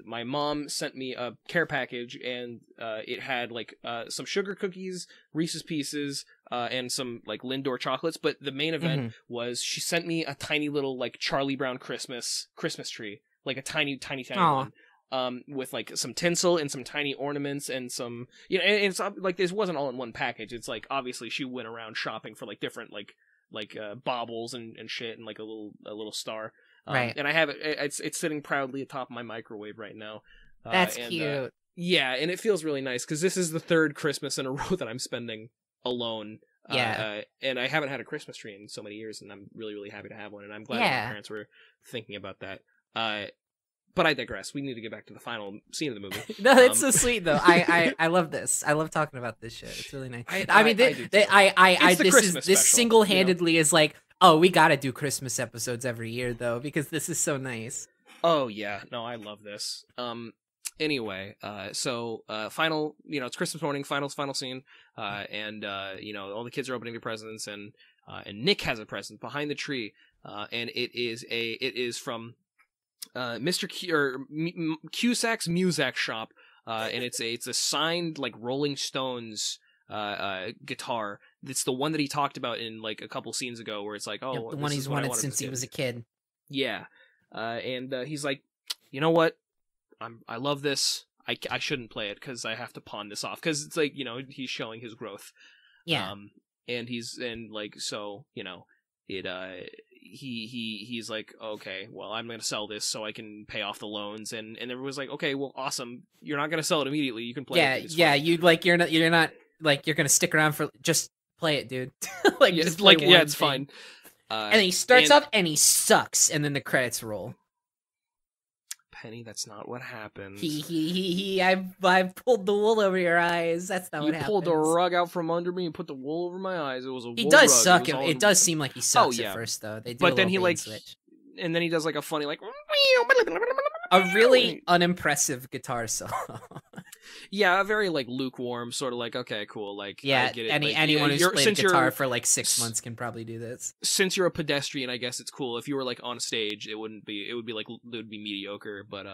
my mom sent me a care package, and it had like some sugar cookies, Reese's Pieces, and some like Lindor chocolates. But the main event was she sent me a tiny little like Charlie Brown Christmas tree, like a tiny one. With like some tinsel and some tiny ornaments and some, and it's like this wasn't all in one package. It's like obviously she went around shopping for like different like baubles and shit and like a little star. Right. And I have it. It's sitting proudly atop my microwave right now. That's cute. Yeah, and it feels really nice because this is the third Christmas in a row that I'm spending alone. Yeah. And I haven't had a Christmas tree in so many years, and I'm really, really happy to have one. And I'm glad that my parents were thinking about that. But I digress. We need to get back to the final scene of the movie. No, it's so sweet though. I love this. I love talking about this shit. It's really nice. This single-handedly is like, oh, we got to do Christmas episodes every year though, because this is so nice. Oh yeah, no, I love this. Anyway, so final, it's Christmas morning, final scene, and all the kids are opening their presents, and Nick has a present behind the tree, and it is from Mr. Cusack's Muzak shop, and it's a signed like Rolling Stones guitar. It's the one that he talked about in like a couple scenes ago, where it's like, oh, the one he's wanted since he was a kid. Yeah, and he's like, you know what? I love this. I shouldn't play it because I have to pawn this off because it's like he's showing his growth. Yeah, and he's he's like, okay, well, I'm gonna sell this so I can pay off the loans, and everyone's like, okay, well, awesome, you're not gonna sell it immediately, you can play it. Yeah, you're not like you're gonna stick around for, just play it, dude. Like yeah, just play one it's thing. fine. And he starts up and he sucks, and then the credits roll. Penny, that's not what happened. I pulled the wool over your eyes. That's not what happened. You pulled the rug out from under me and put the wool over my eyes. It was a wool He does rug. suck. It does seem like he sucks at first, though. They do but then he switch. And then he does like a funny like a really unimpressive guitar solo. Yeah, a very like lukewarm, sort of like, okay, cool, like, yeah, I get it. Anyone who's played guitar for like 6 months can probably do this. Since you're a pedestrian, I guess it's cool. If you were like on stage, it would be mediocre, but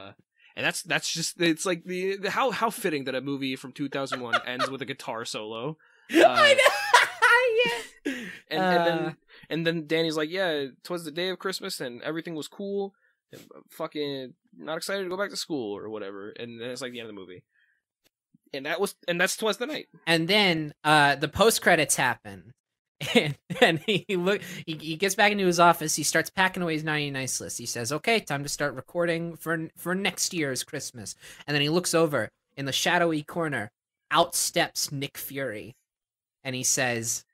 and that's just, it's like the how fitting that a movie from 2001 ends with a guitar solo. I know. Yeah. And then Danny's like, yeah, it was the day of Christmas and everything was cool. And fucking not excited to go back to school or whatever. And then it's like the end of the movie. And that's Twas the Night. And then the post credits happen, and he gets back into his office. He starts packing away his 90 Nice list. He says, "Okay, time to start recording for next year's Christmas." And then he looks over in the shadowy corner. Out steps Nick Fury, and he says,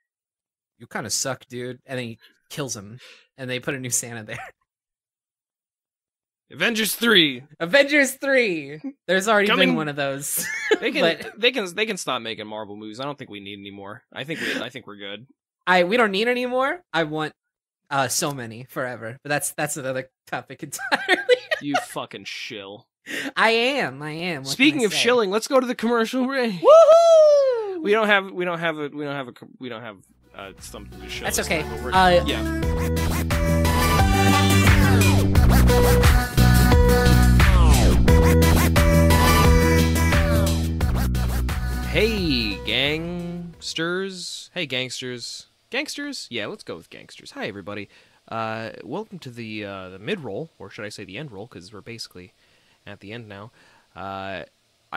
"You kind of suck, dude." And then he kills him, and they put a new Santa there. Avengers 3. There's already been one of those. They can stop making Marvel movies. I don't think we need any more. I think we're good. We don't need any more. I want so many forever. But that's another topic entirely. You fucking shill. I am. What Speaking of shilling, let's go to the commercial break. Woohoo! We don't have something to show. That's okay. Yeah. Hey, gangsters. Gangsters? Yeah, let's go with gangsters. Hi, everybody. Welcome to the mid-roll, or should I say the end roll, because we're basically at the end now. I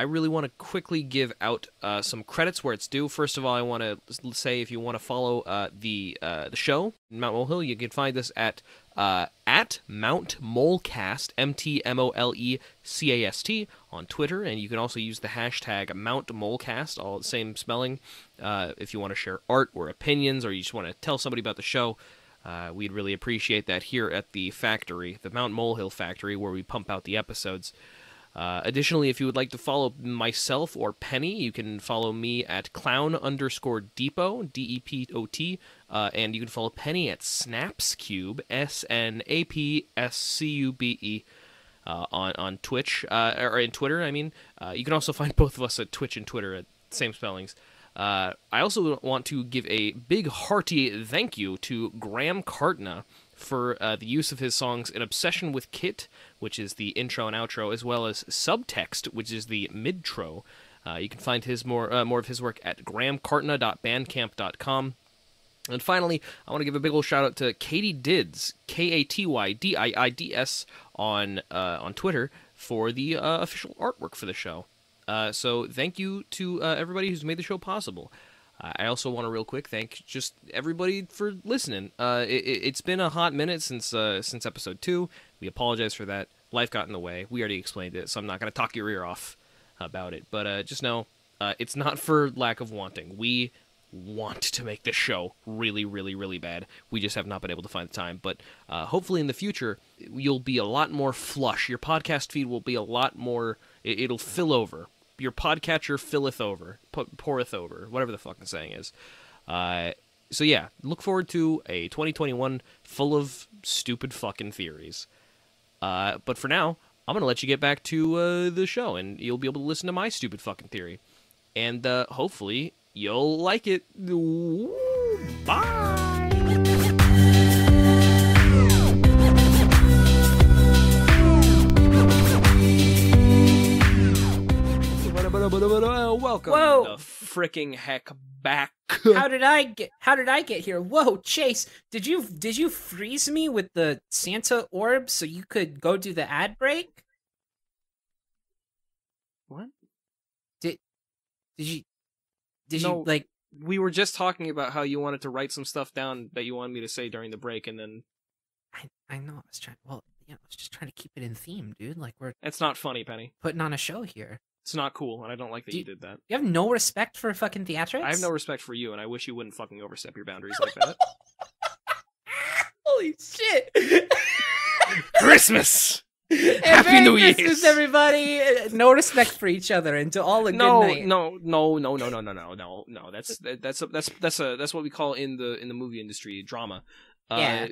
really want to quickly give out some credits where it's due. First of all, I want to say if you want to follow the show, Mount Molehill, you can find us at Mount Molecast, MTMOLECAST, on Twitter, and you can also use the hashtag Mount Molecast, all the same spelling, if you want to share art or opinions, or you just want to tell somebody about the show. We'd really appreciate that here at the factory, the Mount Molehill factory, where we pump out the episodes. Additionally, if you would like to follow myself or Penny, you can follow me at clown_depot, DEPOT, and you can follow Penny at SnapCube, SNAPSCUBE, on Twitch, or in Twitter, I mean. You can also find both of us at Twitch and Twitter at same spellings. I also want to give a big hearty thank you to Graham Cartna for the use of his songs An Obsession with Kit, which is the intro and outro, as well as Subtext, which is the midtro. You can find his more of his work at grahamcartna.bandcamp.com. And finally, I want to give a big old shout out to Katie Dids, KatyDiids, on Twitter for the official artwork for the show. So thank you to everybody who's made the show possible. I also want to real quick thank just everybody for listening. It's been a hot minute since episode 2. We apologize for that. Life got in the way. We already explained it, so I'm not going to talk your ear off about it. But just know, it's not for lack of wanting. We want to make this show really, really, really bad. We just have not been able to find the time. But hopefully in the future, you'll be a lot more flush. Your podcast feed will be a lot more... It'll fill over. Your podcatcher filleth over. Poureth over. Whatever the fucking saying is. So yeah, look forward to a 2021 full of stupid fucking theories. But for now, I'm going to let you get back to the show, and you'll be able to listen to my stupid fucking theory. And hopefully... you'll like it. Bye! Welcome the fricking heck back. How did I get here? Whoa, Chase, did you freeze me with the Santa orb so you could go do the ad break? What? Did you No, like... we were just talking about how you wanted to write some stuff down that you wanted me to say during the break, and then... I know, I was just trying to keep it in theme, dude. Like, we're... It's not funny, Penny. putting on a show here. It's not cool, and I don't like that you did that. You have no respect for fucking theatrics? I have no respect for you, and I wish you wouldn't fucking overstep your boundaries like that. Holy shit! Christmas! Happy New Year, Christmas, everybody! No respect for each other, and to all a good night. No. That's what we call in the movie industry drama. Yeah.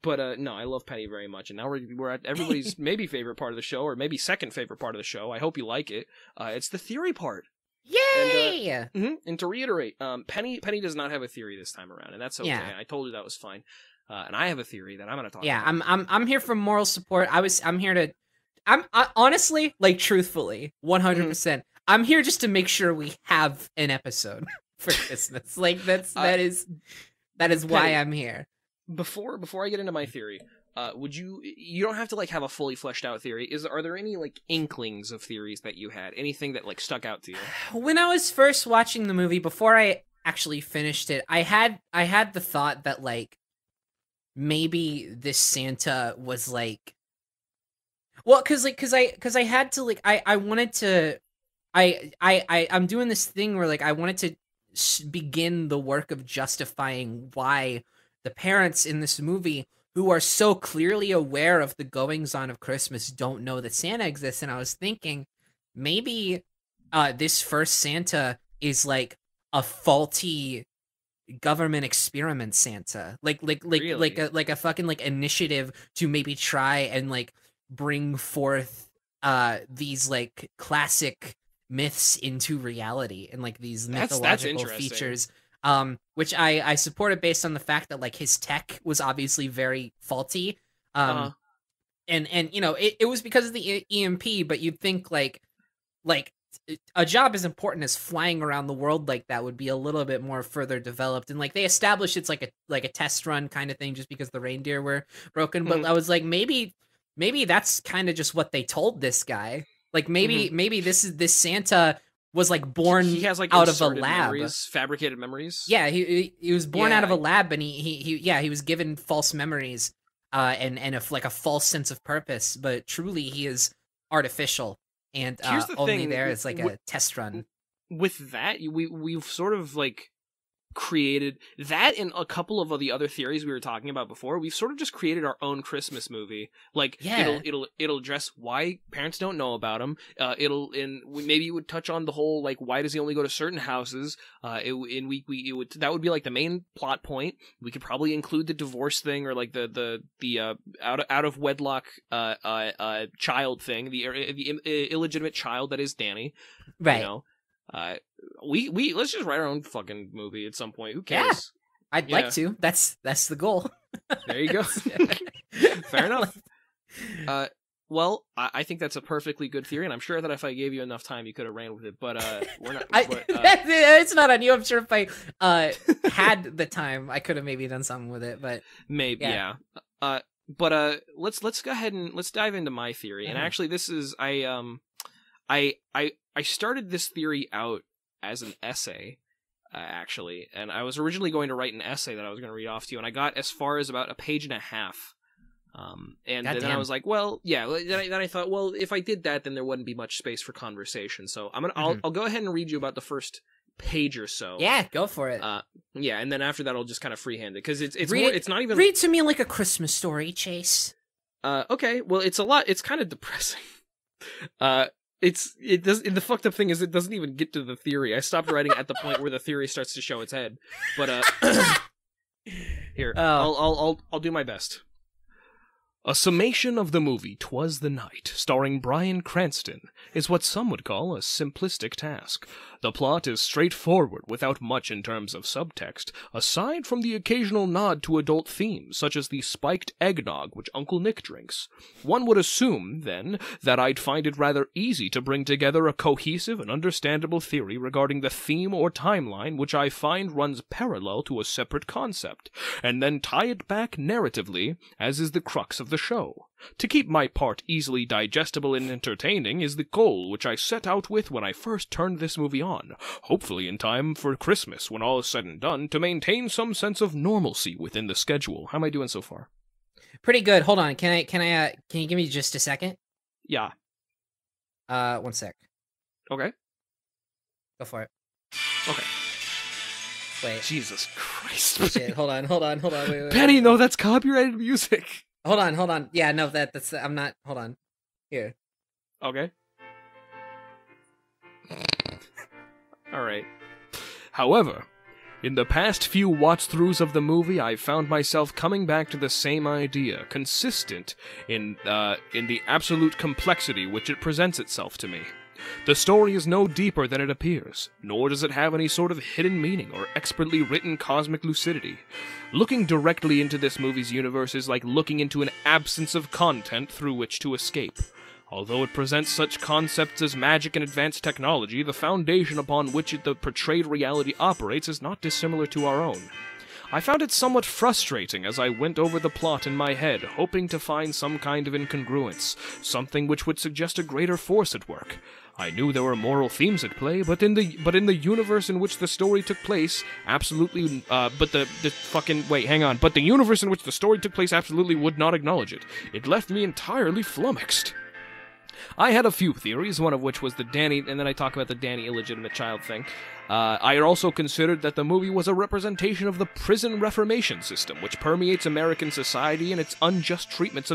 But no, I love Penny very much, and now we're at everybody's maybe favorite part of the show, or maybe second favorite part of the show. I hope you like it. It's the theory part. Yay! And to reiterate, Penny does not have a theory this time around, and that's okay. Yeah. I told her that was fine. And I have a theory that I'm going to talk about. Yeah, I'm here for moral support. I'm here to... I honestly, like, truthfully, 100%. I'm here just to make sure we have an episode for Christmas. Like, that is why I'm here. Before I get into my theory, would you don't have to like have a fully fleshed out theory. Are there any like inklings of theories that you had? Anything that like stuck out to you? When I was first watching the movie, before I actually finished it, I had the thought that like maybe this Santa was like, well, cause I had to like I wanted to I'm doing this thing where like I wanted to begin the work of justifying why the parents in this movie, who are so clearly aware of the goings-on of Christmas, don't know that Santa exists. And I was thinking, maybe this first Santa is like a faulty government experiment Santa, Really? like a fucking like initiative to maybe try and like bring forth these like classic myths into reality and like these mythological features. Which I supported based on the fact that like his tech was obviously very faulty. And you know, it was because of the EMP, but you'd think like a job as important as flying around the world like that would be a little bit more further developed. And like they established it's like a test run kind of thing just because the reindeer were broken. But I was like, maybe that's kind of just what they told this guy. Like maybe this Santa was like born he has, like, out of a lab, fabricated memories. Yeah, he was born out of a lab, and he was given false memories, and a false sense of purpose. But truly, he is artificial, and Here's the only thing, there is like a test run. With that, we've sort of like created that in a couple of the other theories we were talking about before. We've sort of just created our own Christmas movie. Like it'll address why parents don't know about him. Maybe it would touch on the whole like why does he only go to certain houses. That would be like the main plot point. We could probably include the divorce thing or like the out of wedlock child thing, the illegitimate child that is Danny. Right. You know? We let's just write our own fucking movie at some point. Who cares? Yeah, I'd like to. That's the goal. There you go. Fair enough. Well, I think that's a perfectly good theory, and I'm sure that if I gave you enough time, you could have ran with it. But we're not. It's not on you. I'm sure if I had the time, I could have maybe done something with it. But maybe, yeah. But let's go ahead and let's dive into my theory. And actually, this is I started this theory out as an essay. Actually, and I was originally going to write an essay that I was going to read off to you, and I got as far as about a page and a half. And then I was like, well, yeah. Then I thought, well, if I did that, then there wouldn't be much space for conversation. So I'll go ahead and read you about the first page or so. Yeah, go for it. Yeah, and then after that, I'll just kind of freehand it because it's not even read to me like a Christmas story, Chase. Okay, well, it's a lot. It's kind of depressing. The fucked up thing is it doesn't even get to the theory. I stopped writing at the point where the theory starts to show its head. But here, I'll do my best. A summation of the movie Twas the Night, starring Bryan Cranston, is what some would call a simplistic task. The plot is straightforward, without much in terms of subtext, aside from the occasional nod to adult themes, such as the spiked eggnog which Uncle Nick drinks. One would assume, then, that I'd find it rather easy to bring together a cohesive and understandable theory regarding the theme or timeline which I find runs parallel to a separate concept, and then tie it back narratively, as is the crux of the show. To keep my part easily digestible and entertaining is the goal which I set out with when I first turned this movie on, hopefully in time for Christmas, when all is said and done, to maintain some sense of normalcy within the schedule. How am I doing so far? Pretty good. Hold on. Can you give me just a second? Yeah. 1 sec. Okay. Go for it. Okay. Wait. Jesus Christ. Shit. Hold on. Wait. Penny, no, that's copyrighted music. Hold on. Yeah, no, that's I'm not. Hold on. Here. Okay. All right. However, in the past few watch-throughs of the movie, I've found myself coming back to the same idea, consistent in the absolute complexity which it presents itself to me. The story is no deeper than it appears, nor does it have any sort of hidden meaning or expertly written cosmic lucidity. Looking directly into this movie's universe is like looking into an absence of content through which to escape. Although it presents such concepts as magic and advanced technology, the foundation upon which the portrayed reality operates is not dissimilar to our own. I found it somewhat frustrating as I went over the plot in my head, hoping to find some kind of incongruence, something which would suggest a greater force at work. I knew there were moral themes at play, but in the universe in which the story took place, absolutely, but the universe in which the story took place absolutely would not acknowledge it. It left me entirely flummoxed. I had a few theories, one of which was the Danny, and then I talk about the Danny illegitimate child thing. I had also considered that the movie was a representation of the prison reformation system, which permeates American society and its unjust treatment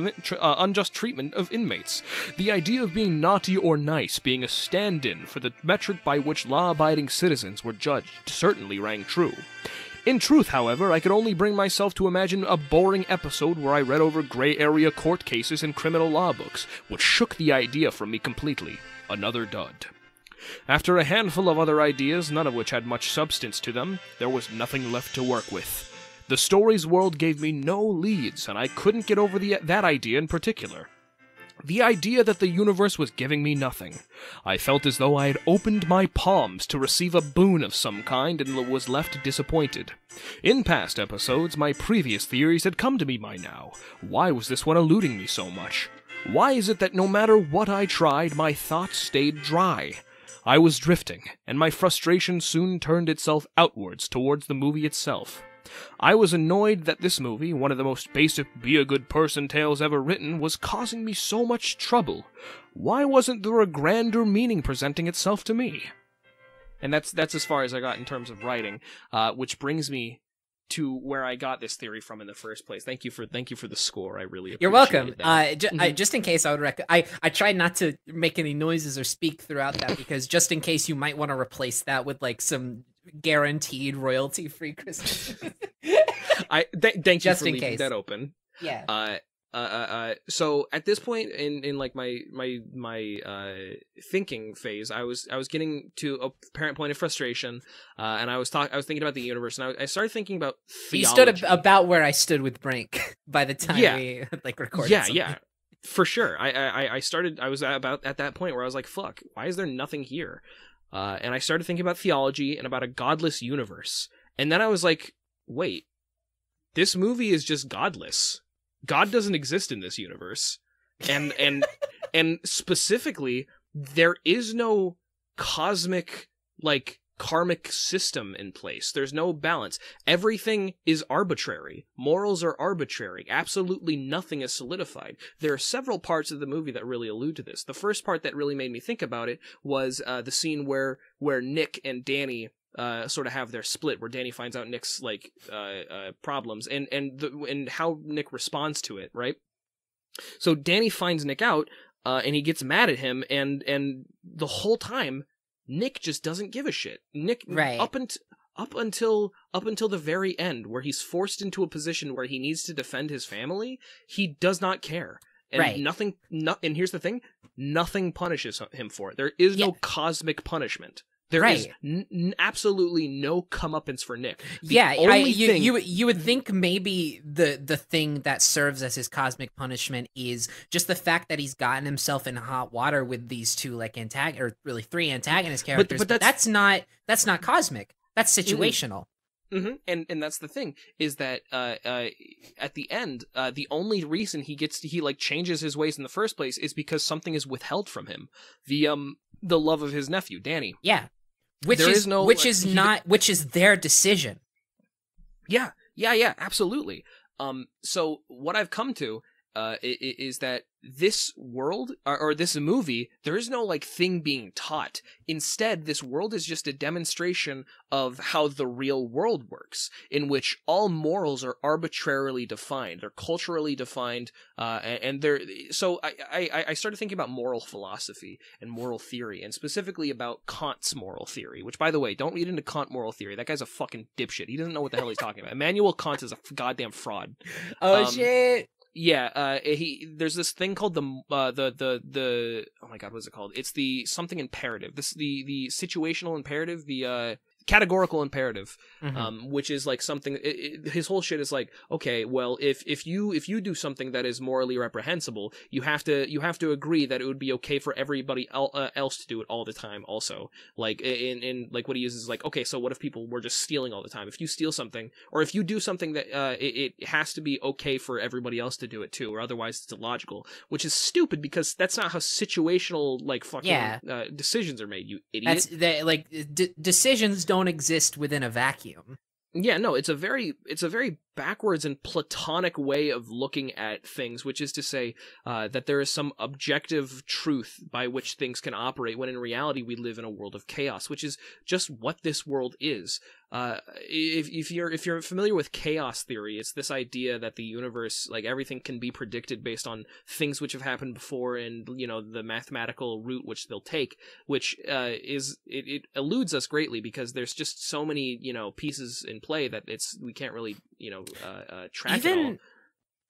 of inmates. The idea of being naughty or nice being a stand-in for the metric by which law-abiding citizens were judged certainly rang true. In truth, however, I could only bring myself to imagine a boring episode where I read over gray area court cases and criminal law books, which shook the idea from me completely. Another dud. After a handful of other ideas, none of which had much substance to them, there was nothing left to work with. The story's world gave me no leads, and I couldn't get over that idea in particular. The idea that the universe was giving me nothing. I felt as though I had opened my palms to receive a boon of some kind and was left disappointed. In past episodes, my previous theories had come to me by now. Why was this one eluding me so much? Why is it that no matter what I tried, my thoughts stayed dry? I was drifting, and my frustration soon turned itself outwards towards the movie itself. I was annoyed that this movie, one of the most basic be-a-good-person tales ever written, was causing me so much trouble. Why wasn't there a grander meaning presenting itself to me? And that's as far as I got in terms of writing, which brings me to where I got this theory from in the first place. Thank you for the score. I really appreciate it. You're welcome. Just in case, I tried not to make any noises or speak throughout that because just in case you might want to replace that with like some guaranteed royalty-free Christmas. Thank you for leaving that open. Yeah. So at this point in like my thinking phase, I was getting to a apparent point of frustration, and I was thinking about the universe, and I started thinking about theology. You stood about where I stood with Brink by the time we like recorded. Yeah, for sure. I was about at that point where I was like, fuck, why is there nothing here? And I started thinking about theology and about a godless universe, and then I was like, wait, this movie is just godless. God doesn't exist in this universe. And specifically, there is no cosmic, like, karmic system in place. There's no balance. Everything is arbitrary. Morals are arbitrary. Absolutely nothing is solidified. There are several parts of the movie that really allude to this. The first part that really made me think about it was the scene where Nick and Danny sort of have their split, where Danny finds out Nick's like problems and how Nick responds to it, right? So Danny finds Nick out, and he gets mad at him, and the whole time Nick just doesn't give a shit. Nick, right. up until the very end, where he's forced into a position where he needs to defend his family, he does not care. And right. And here's the thing: nothing punishes him for it. There is no cosmic punishment. There is absolutely no comeuppance for Nick. You would think maybe the thing that serves as his cosmic punishment is just the fact that he's gotten himself in hot water with these two like three antagonist characters. But that's not cosmic. That's situational. Mm-hmm. And that's the thing, is that at the end, the only reason he changes his ways in the first place is because something is withheld from him. The love of his nephew, Danny. Yeah. Which is their decision. Yeah, absolutely. So what I've come to is that this world or this movie, there is no like thing being taught. Instead, this world is just a demonstration of how the real world works, in which all morals are arbitrarily defined. They're culturally defined, and they're so. I started thinking about moral philosophy and moral theory, and specifically about Kant's moral theory. Which, by the way, don't read into Kant moral theory. That guy's a fucking dipshit. He doesn't know what the hell he's talking about. Immanuel Kant is a goddamn fraud. Oh shit. Yeah, there's this thing called the oh my god, what is it called? It's the something imperative. The situational imperative, the categorical imperative, which is like something. His whole shit is like, okay, well, if you do something that is morally reprehensible, you have to agree that it would be okay for everybody else to do it all the time. Also, like in like what he uses is like, okay, so what if people were just stealing all the time? If you steal something, or if you do something that it has to be okay for everybody else to do it too, or otherwise it's illogical. Which is stupid, because that's not how situational like fucking decisions are made. You idiot. Decisions don't exist within a vacuum. Yeah, no, it's a very backwards and platonic way of looking at things, which is to say that there is some objective truth by which things can operate, when in reality we live in a world of chaos, which is just what this world is. If you're familiar with chaos theory, it's this idea that the universe, like everything, can be predicted based on things which have happened before, and the mathematical route which they'll take, which it eludes us greatly, because there's just so many pieces in play that we can't really track it all.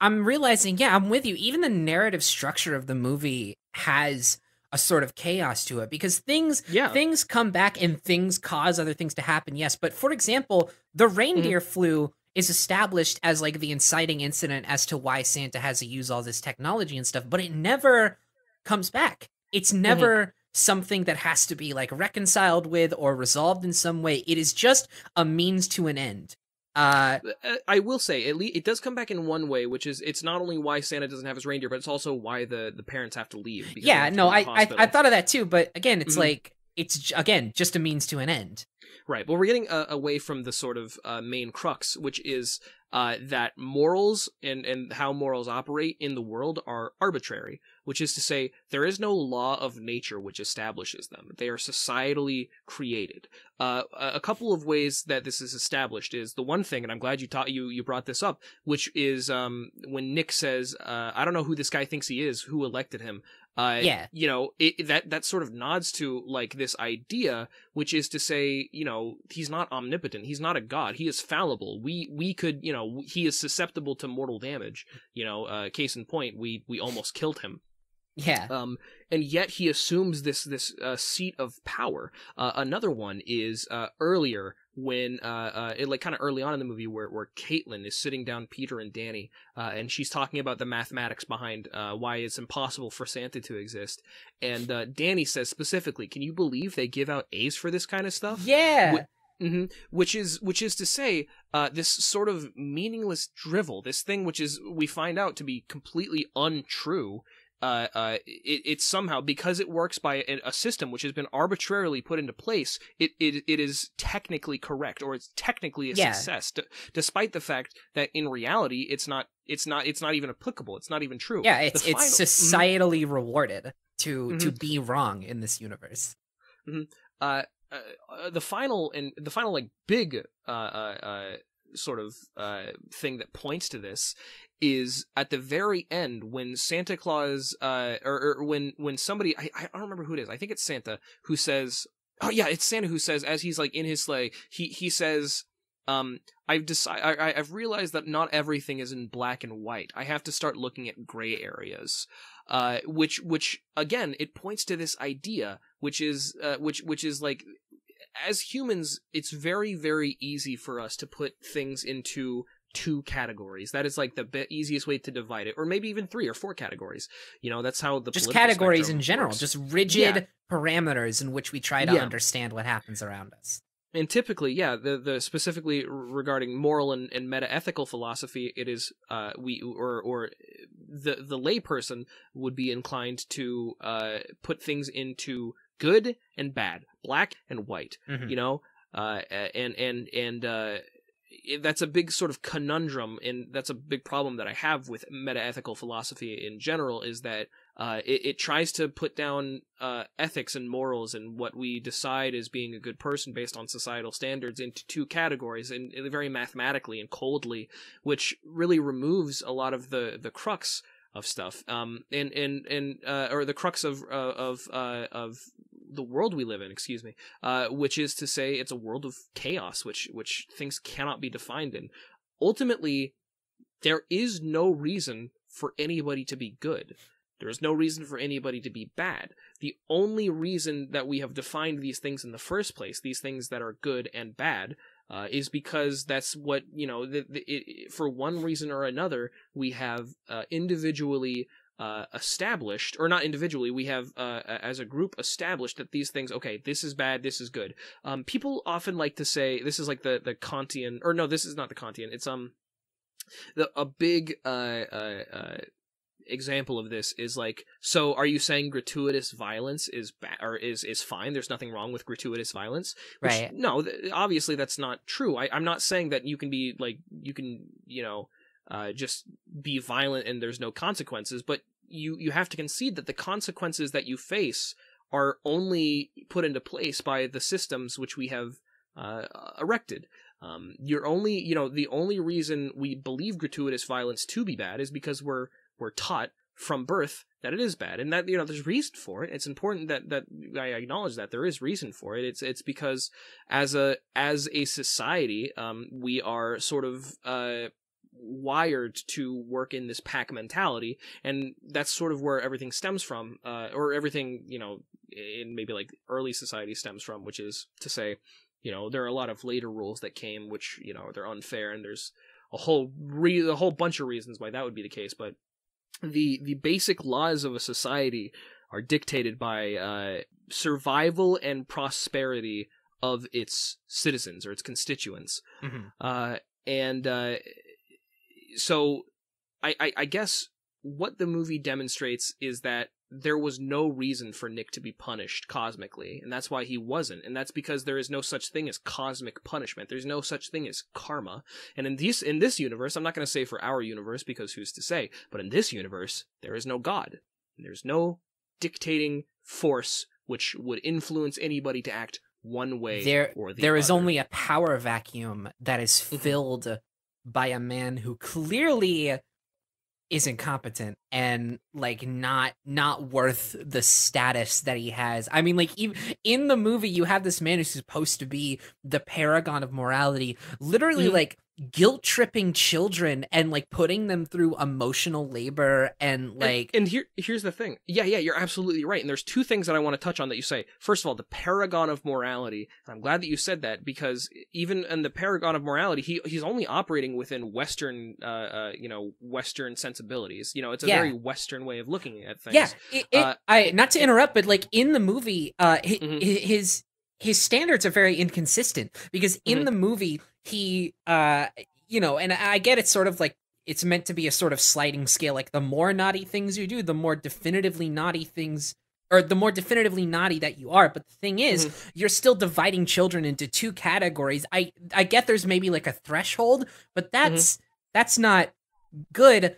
I'm realizing, I'm with you. Even the narrative structure of the movie has a sort of chaos to it, because things come back and things cause other things to happen. Yes, but for example, the reindeer flu is established as like the inciting incident as to why Santa has to use all this technology and stuff, but it never comes back. It's never something that has to be like reconciled with or resolved in some way. It is just a means to an end. I will say, it does come back in one way, which is it's not only why Santa doesn't have his reindeer, but it's also why the parents have to leave. Yeah, no, I thought of that too, but again, it's like, it's again just a means to an end. Right, but we're getting away from the sort of main crux, which is that morals and how morals operate in the world are arbitrary, which is to say there is no law of nature which establishes them. They are societally created. A couple of ways that this is established is the one thing, and I'm glad you brought this up, which is when Nick says, I don't know who this guy thinks he is, who elected him, You know, that sort of nods to like this idea, which is to say, you know, he's not omnipotent, he's not a god, he is fallible. We could, you know, he is susceptible to mortal damage. You know, case in point, we almost killed him. Yeah. And yet he assumes this seat of power. Another one is earlier when like kind of early on in the movie where Caitlin is sitting down Peter and Danny, and she's talking about the mathematics behind why it's impossible for Santa to exist. And Danny says specifically, "Can you believe they give out A's for this kind of stuff?" Yeah. Which is to say, this sort of meaningless drivel, this thing which is we find out to be completely untrue. It's somehow, because it works by a system which has been arbitrarily put into place, it is technically correct, or it's technically a success, despite the fact that in reality it's not even applicable. It's not even true. Yeah, it's societally rewarded to be wrong in this universe. The final like big sort of thing that points to this is at the very end when Santa Claus or when somebody, I don't remember who it is, I think it's Santa who says, oh yeah, it's Santa who says, as he's like in his sleigh, he says, I've realized that not everything is in black and white. I have to start looking at gray areas. Which again, it points to this idea, which is like, as humans, it's very, very easy for us to put things into two categories. That is like the easiest way to divide it, or maybe even 3 or 4 categories. You know, that's how the just categories in works. general, just rigid parameters in which we try to understand what happens around us. And typically, the specifically regarding moral and meta-ethical philosophy, it is the layperson would be inclined to put things into good and bad, black and white. You know, that's a big sort of conundrum, and that's a big problem that I have with meta-ethical philosophy in general, is that it tries to put down ethics and morals and what we decide as being a good person based on societal standards into 2 categories, and very mathematically and coldly, which really removes a lot of the crux of stuff, or the crux of the world we live in, excuse me, which is to say it's a world of chaos, which things cannot be defined in. Ultimately, there is no reason for anybody to be good. There is no reason for anybody to be bad. The only reason that we have defined these things in the first place, these things that are good and bad, is because that's what, you know, for one reason or another, we have individually established, or not individually, we have as a group established that these things, okay, this is bad, this is good. People often like to say, this is like the Kantian, or no, this is not the Kantian, it's a big example of this is like, so are you saying gratuitous violence is is fine? There's nothing wrong with gratuitous violence? Which, right. No, obviously that's not true. I'm not saying that you can be like, you can, you know, just be violent and there's no consequences, but you have to concede that the consequences that you face are only put into place by the systems which we have erected. You're only, you know, the only reason we believe gratuitous violence to be bad is because we're taught from birth that it is bad, and that, you know, there's reason for it. It's important that I acknowledge that there is reason for it. It's because as a society, we are sort of wired to work in this pack mentality, and that's sort of where everything stems from, or everything, you know, in maybe like early society stems from, which is to say, you know, there are a lot of later rules that came, which, you know, they're unfair, and there's a whole bunch of reasons why that would be the case, but the basic laws of a society are dictated by survival and prosperity of its citizens or its constituents. So I guess what the movie demonstrates is that there was no reason for Nick to be punished cosmically, and that's why he wasn't, and that's because there is no such thing as cosmic punishment. There's no such thing as karma. And in this universe, I'm not going to say for our universe because who's to say, but in this universe, there is no God. There's no dictating force which would influence anybody to act one way or the other. There is only a power vacuum that is filled by a man who clearly is incompetent and like not worth the status that he has. I mean, like, even in the movie you have this man who's supposed to be the paragon of morality, literally like guilt tripping children and like putting them through emotional labor and like and here's the thing. Yeah, you're absolutely right. And there's two things that I want to touch on that you say. First of all, the paragon of morality. And I'm glad that you said that, because even in the paragon of morality, he's only operating within Western Western sensibilities. You know, it's a very Western way of looking at things. Yeah, I not to interrupt, but like in the movie, his standards are very inconsistent, because in the movie he and I get it's sort of like it's meant to be a sort of sliding scale, like the more naughty things you do, the more definitively naughty things, or the more definitively naughty that you are. But the thing is, you're still dividing children into two categories. I get there's maybe like a threshold, but that's not good.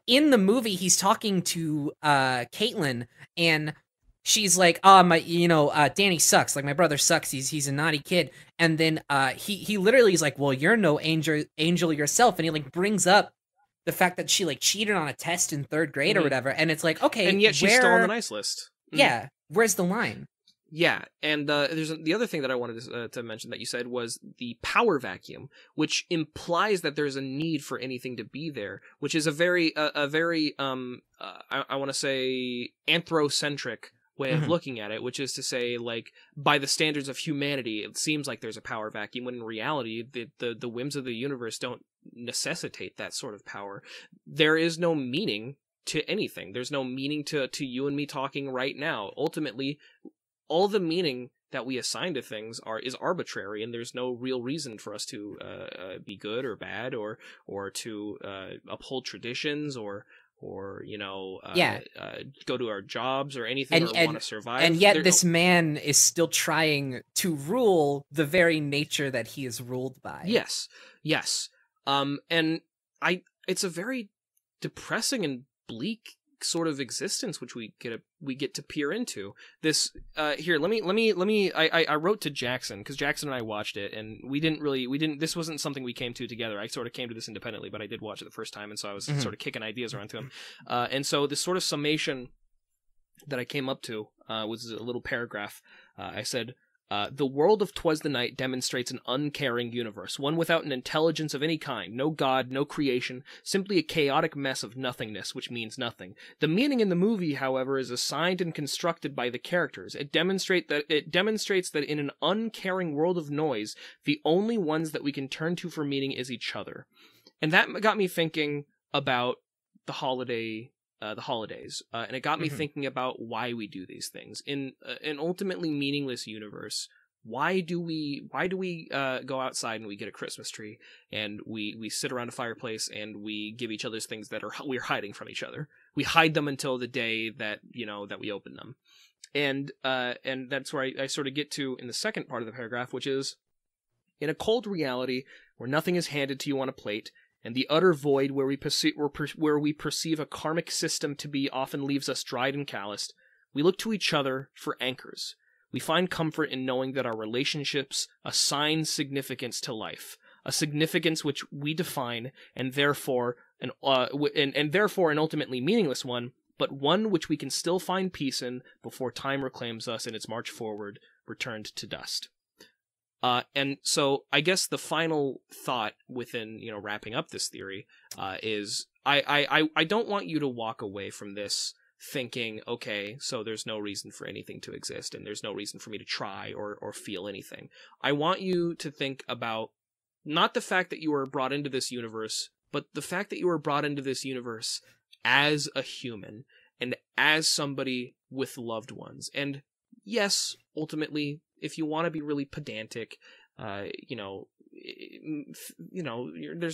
In the movie, he's talking to Caitlin, and she's like, Danny sucks. Like, my brother sucks. He's a naughty kid. And then he literally is like, well, you're no angel yourself. And he like brings up the fact that she like cheated on a test in 3rd grade or whatever. And it's like, okay, and yet she's still on the nice list. Yeah, where's the line? Yeah, and there's the other thing that I wanted to mention that you said was the power vacuum, which implies that there's a need for anything to be there, which is a very I want to say anthrocentric way of looking at it, which is to say, like, by the standards of humanity, it seems like there's a power vacuum, when in reality, the whims of the universe don't necessitate that sort of power. There is no meaning to anything. There's no meaning to you and me talking right now. Ultimately, all the meaning that we assign to things is arbitrary, and there's no real reason for us to be good or bad, or to uphold traditions, or go to our jobs or anything, or want to survive. And yet this man is still trying to rule the very nature that he is ruled by. Yes. And it's a very depressing and bleak sort of existence which we get to peer into. This here, let me I wrote to Jackson, because Jackson and I watched it, and we didn't this wasn't something we came to together. I sort of came to this independently, but I did watch it the first time, and so I was sort of kicking ideas around to him. And so this sort of summation that I came up to was a little paragraph. I said, the world of Twas the Night demonstrates an uncaring universe, one without an intelligence of any kind, no god, no creation, simply a chaotic mess of nothingness, which means nothing. The meaning in the movie, however, is assigned and constructed by the characters. It demonstrates that in an uncaring world of noise, the only ones that we can turn to for meaning is each other. And that got me thinking about the holidays, and it got me thinking about why we do these things in an ultimately meaningless universe. Why do we go outside and we get a Christmas tree, and we sit around a fireplace and we give each other's things that we're hiding from each other? We hide them until the day that we open them, and that's where I sort of get to in the second part of the paragraph, which is, in a cold reality where nothing is handed to you on a plate, and the utter void where we perceive a karmic system to be often leaves us dried and calloused, we look to each other for anchors. We find comfort in knowing that our relationships assign significance to life, a significance which we define, and therefore an ultimately meaningless one, but one which we can still find peace in before time reclaims us in its march forward, returned to dust. And so I guess the final thought within, wrapping up this theory, is I don't want you to walk away from this thinking, okay, so there's no reason for anything to exist, and there's no reason for me to try or feel anything. I want you to think about not the fact that you were brought into this universe, but the fact that you were brought into this universe as a human, and as somebody with loved ones. And yes, ultimately, if you want to be really pedantic, there's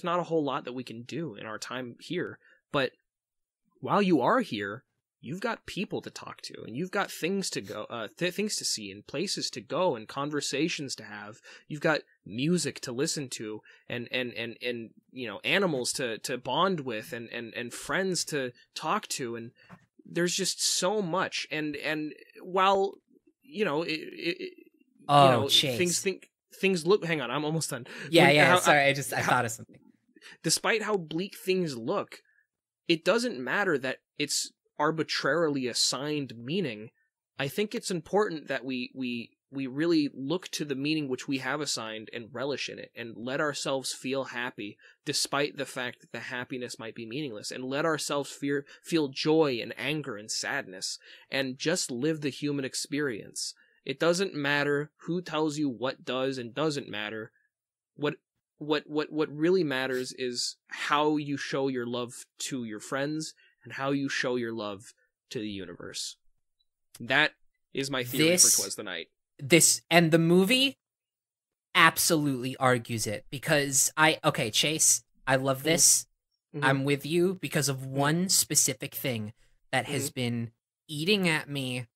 not a whole lot that we can do in our time here. But while you are here, you've got people to talk to, and you've got things to go, things to see, and places to go, and conversations to have. You've got music to listen to, and animals to bond with, and friends to talk to, and there's just so much. And while things look. Hang on, I'm almost done. Yeah. Sorry, I thought of something. Despite how bleak things look, it doesn't matter that it's arbitrarily assigned meaning. I think it's important that we really look to the meaning which we have assigned and relish in it, and let ourselves feel happy despite the fact that the happiness might be meaningless, and let ourselves feel joy and anger and sadness, and just live the human experience. It doesn't matter who tells you what does and doesn't matter. What really matters is how you show your love to your friends and how you show your love to the universe. That is my theory for 'Twas the Night. And the movie absolutely argues it, because Chase, I love this. Mm-hmm. I'm with you because of one specific thing that has been eating at me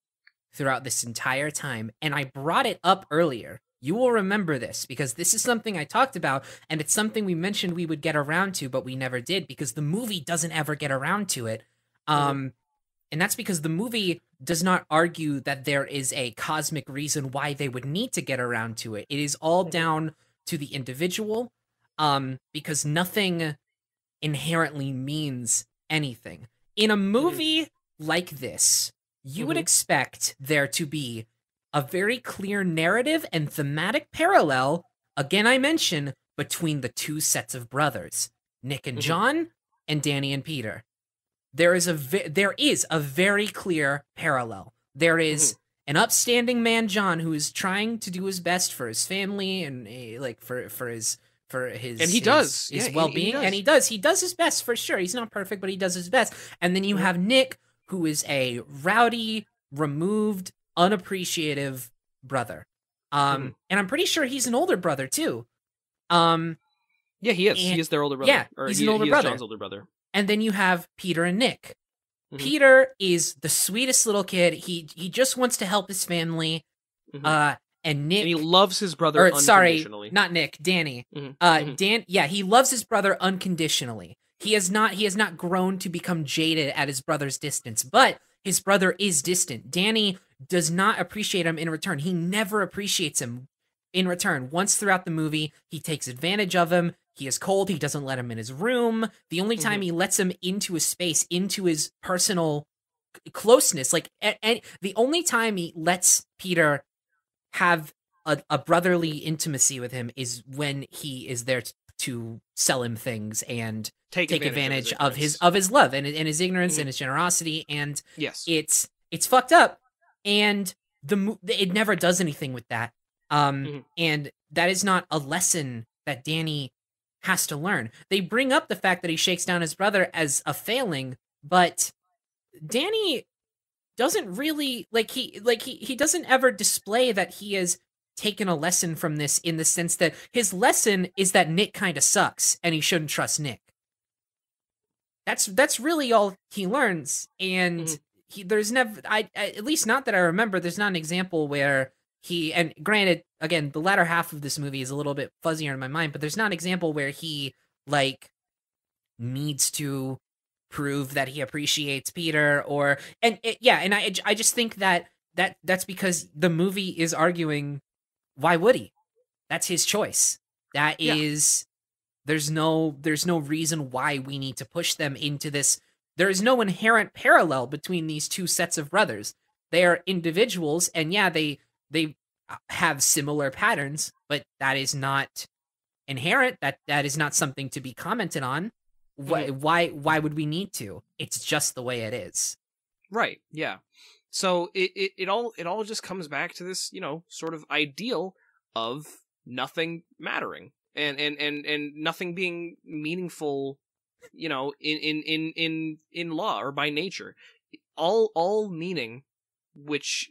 throughout this entire time, and I brought it up earlier. You will remember this because this is something I talked about, and it's something we mentioned we would get around to, but we never did because the movie doesn't ever get around to it. And that's because the movie does not argue that there is a cosmic reason why they would need to get around to it. It is all down to the individual, because nothing inherently means anything. In a movie like this, you would expect there to be a very clear narrative and thematic parallel, again I mention, between the two sets of brothers, Nick and John, and Danny and Peter. There is a very clear parallel. There is an upstanding man, John, who is trying to do his best for his family and for his and he does his well-being, and he does his best for sure. He's not perfect, but he does his best. And then you have Nick, who is a rowdy, removed, unappreciative brother. And I'm pretty sure he's an older brother too. Yeah, he is. He is their older brother. Yeah, he's an older brother. John's older brother. And then you have Peter and Nick. Peter is the sweetest little kid. He just wants to help his family. And Nick, and he loves his brother unconditionally. Sorry, not Nick, Danny. He loves his brother unconditionally. He has not grown to become jaded at his brother's distance, but his brother is distant. Danny does not appreciate him in return. He never appreciates him in return. Once throughout the movie, he takes advantage of him. He is cold. He doesn't let him in his room. The only time he lets him into his space, into his personal closeness, the only time he lets Peter have a brotherly intimacy with him is when he is there to sell him things and take advantage of his love and his ignorance and his generosity. And it's fucked up, and it never does anything with that. And that is not a lesson that Danny has to learn. They bring up the fact that he shakes down his brother as a failing, but Danny doesn't really he doesn't ever display that he has taken a lesson from this, in the sense that his lesson is that Nick kind of sucks and he shouldn't trust Nick. That's really all he learns, and there's never, at least not that I remember, there's not an example where and granted, again, the latter half of this movie is a little bit fuzzier in my mind, but there's not an example where he needs to prove that he appreciates Peter, I just think that's because the movie is arguing, why would he? That's his choice. That is, there's no reason why we need to push them into this. There is no inherent parallel between these two sets of brothers. They are individuals, and they have similar patterns, but that is not inherent. That is not something to be commented on. Why would we need to? It's just the way it is. Right. Yeah. So it all just comes back to this, sort of ideal of nothing mattering and nothing being meaningful, in law or by nature. All meaning which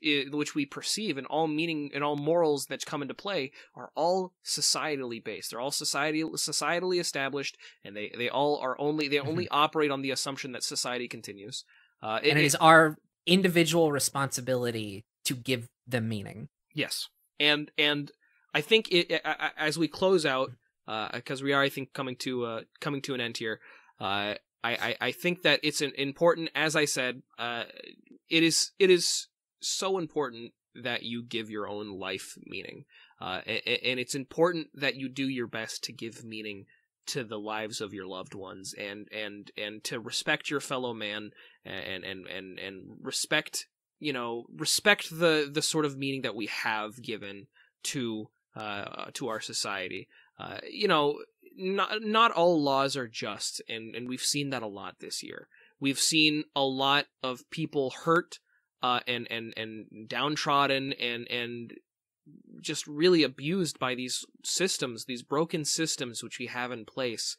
we perceive, and all meaning and all morals that come into play are all societally based. They're all societally established, and they only operate on the assumption that society continues. And it is our individual responsibility to give them meaning. Yes, and I think as we close out, because we are, I think, coming to an end here. I think that it's important, as I said, it is so important that you give your own life meaning, and it's important that you do your best to give meaning to the lives of your loved ones, and to respect your fellow man, and respect, respect the sort of meaning that we have given to our society. Not all laws are just, and we've seen that a lot this year. We've seen a lot of people hurt, and downtrodden, and just really abused by these systems, these broken systems which we have in place.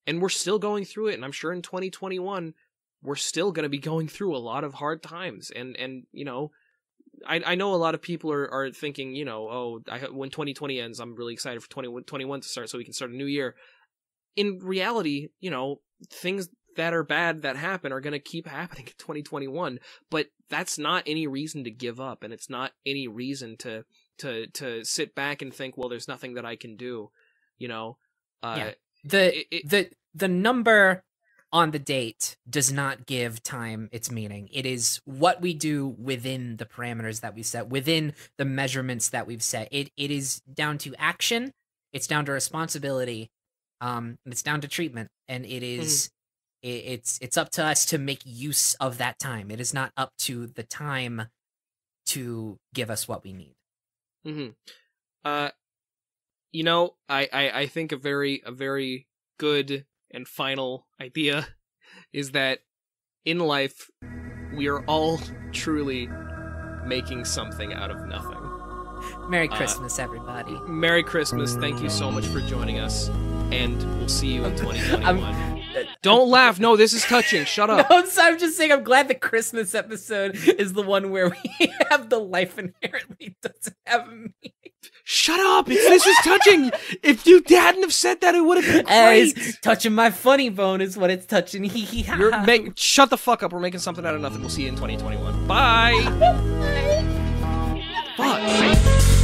And we're still going through it, and I'm sure in 2021 we're still going to be going through a lot of hard times. And I know a lot of people are thinking, when 2020 ends, I'm really excited for 2021 to start so we can start a new year. In reality, things that are bad that happen are going to keep happening in 2021, but that's not any reason to give up, and it's not any reason to sit back and think, well, there's nothing that I can do, The number on the date does not give time its meaning. It is what we do within the parameters that we set, within the measurements that we've set. It is down to action, it's down to responsibility, it's down to treatment, and it is it's up to us to make use of that time. It is not up to the time to give us what we need. I think a very good and final idea is that in life we are all truly making something out of nothing. Merry Christmas, everybody. Merry Christmas. Thank you so much for joining us, and we'll see you in 2021. Don't laugh. No, this is touching. Shut up. No, I'm just saying I'm glad the Christmas episode is the one where we have the life inherently doesn't have a meaning. Shut up. This is touching. If you hadn't have said that, it would have been great. It's touching my funny bone is what it's touching. Shut the fuck up. We're making something out of nothing. We'll see you in 2021. Bye. Fuck.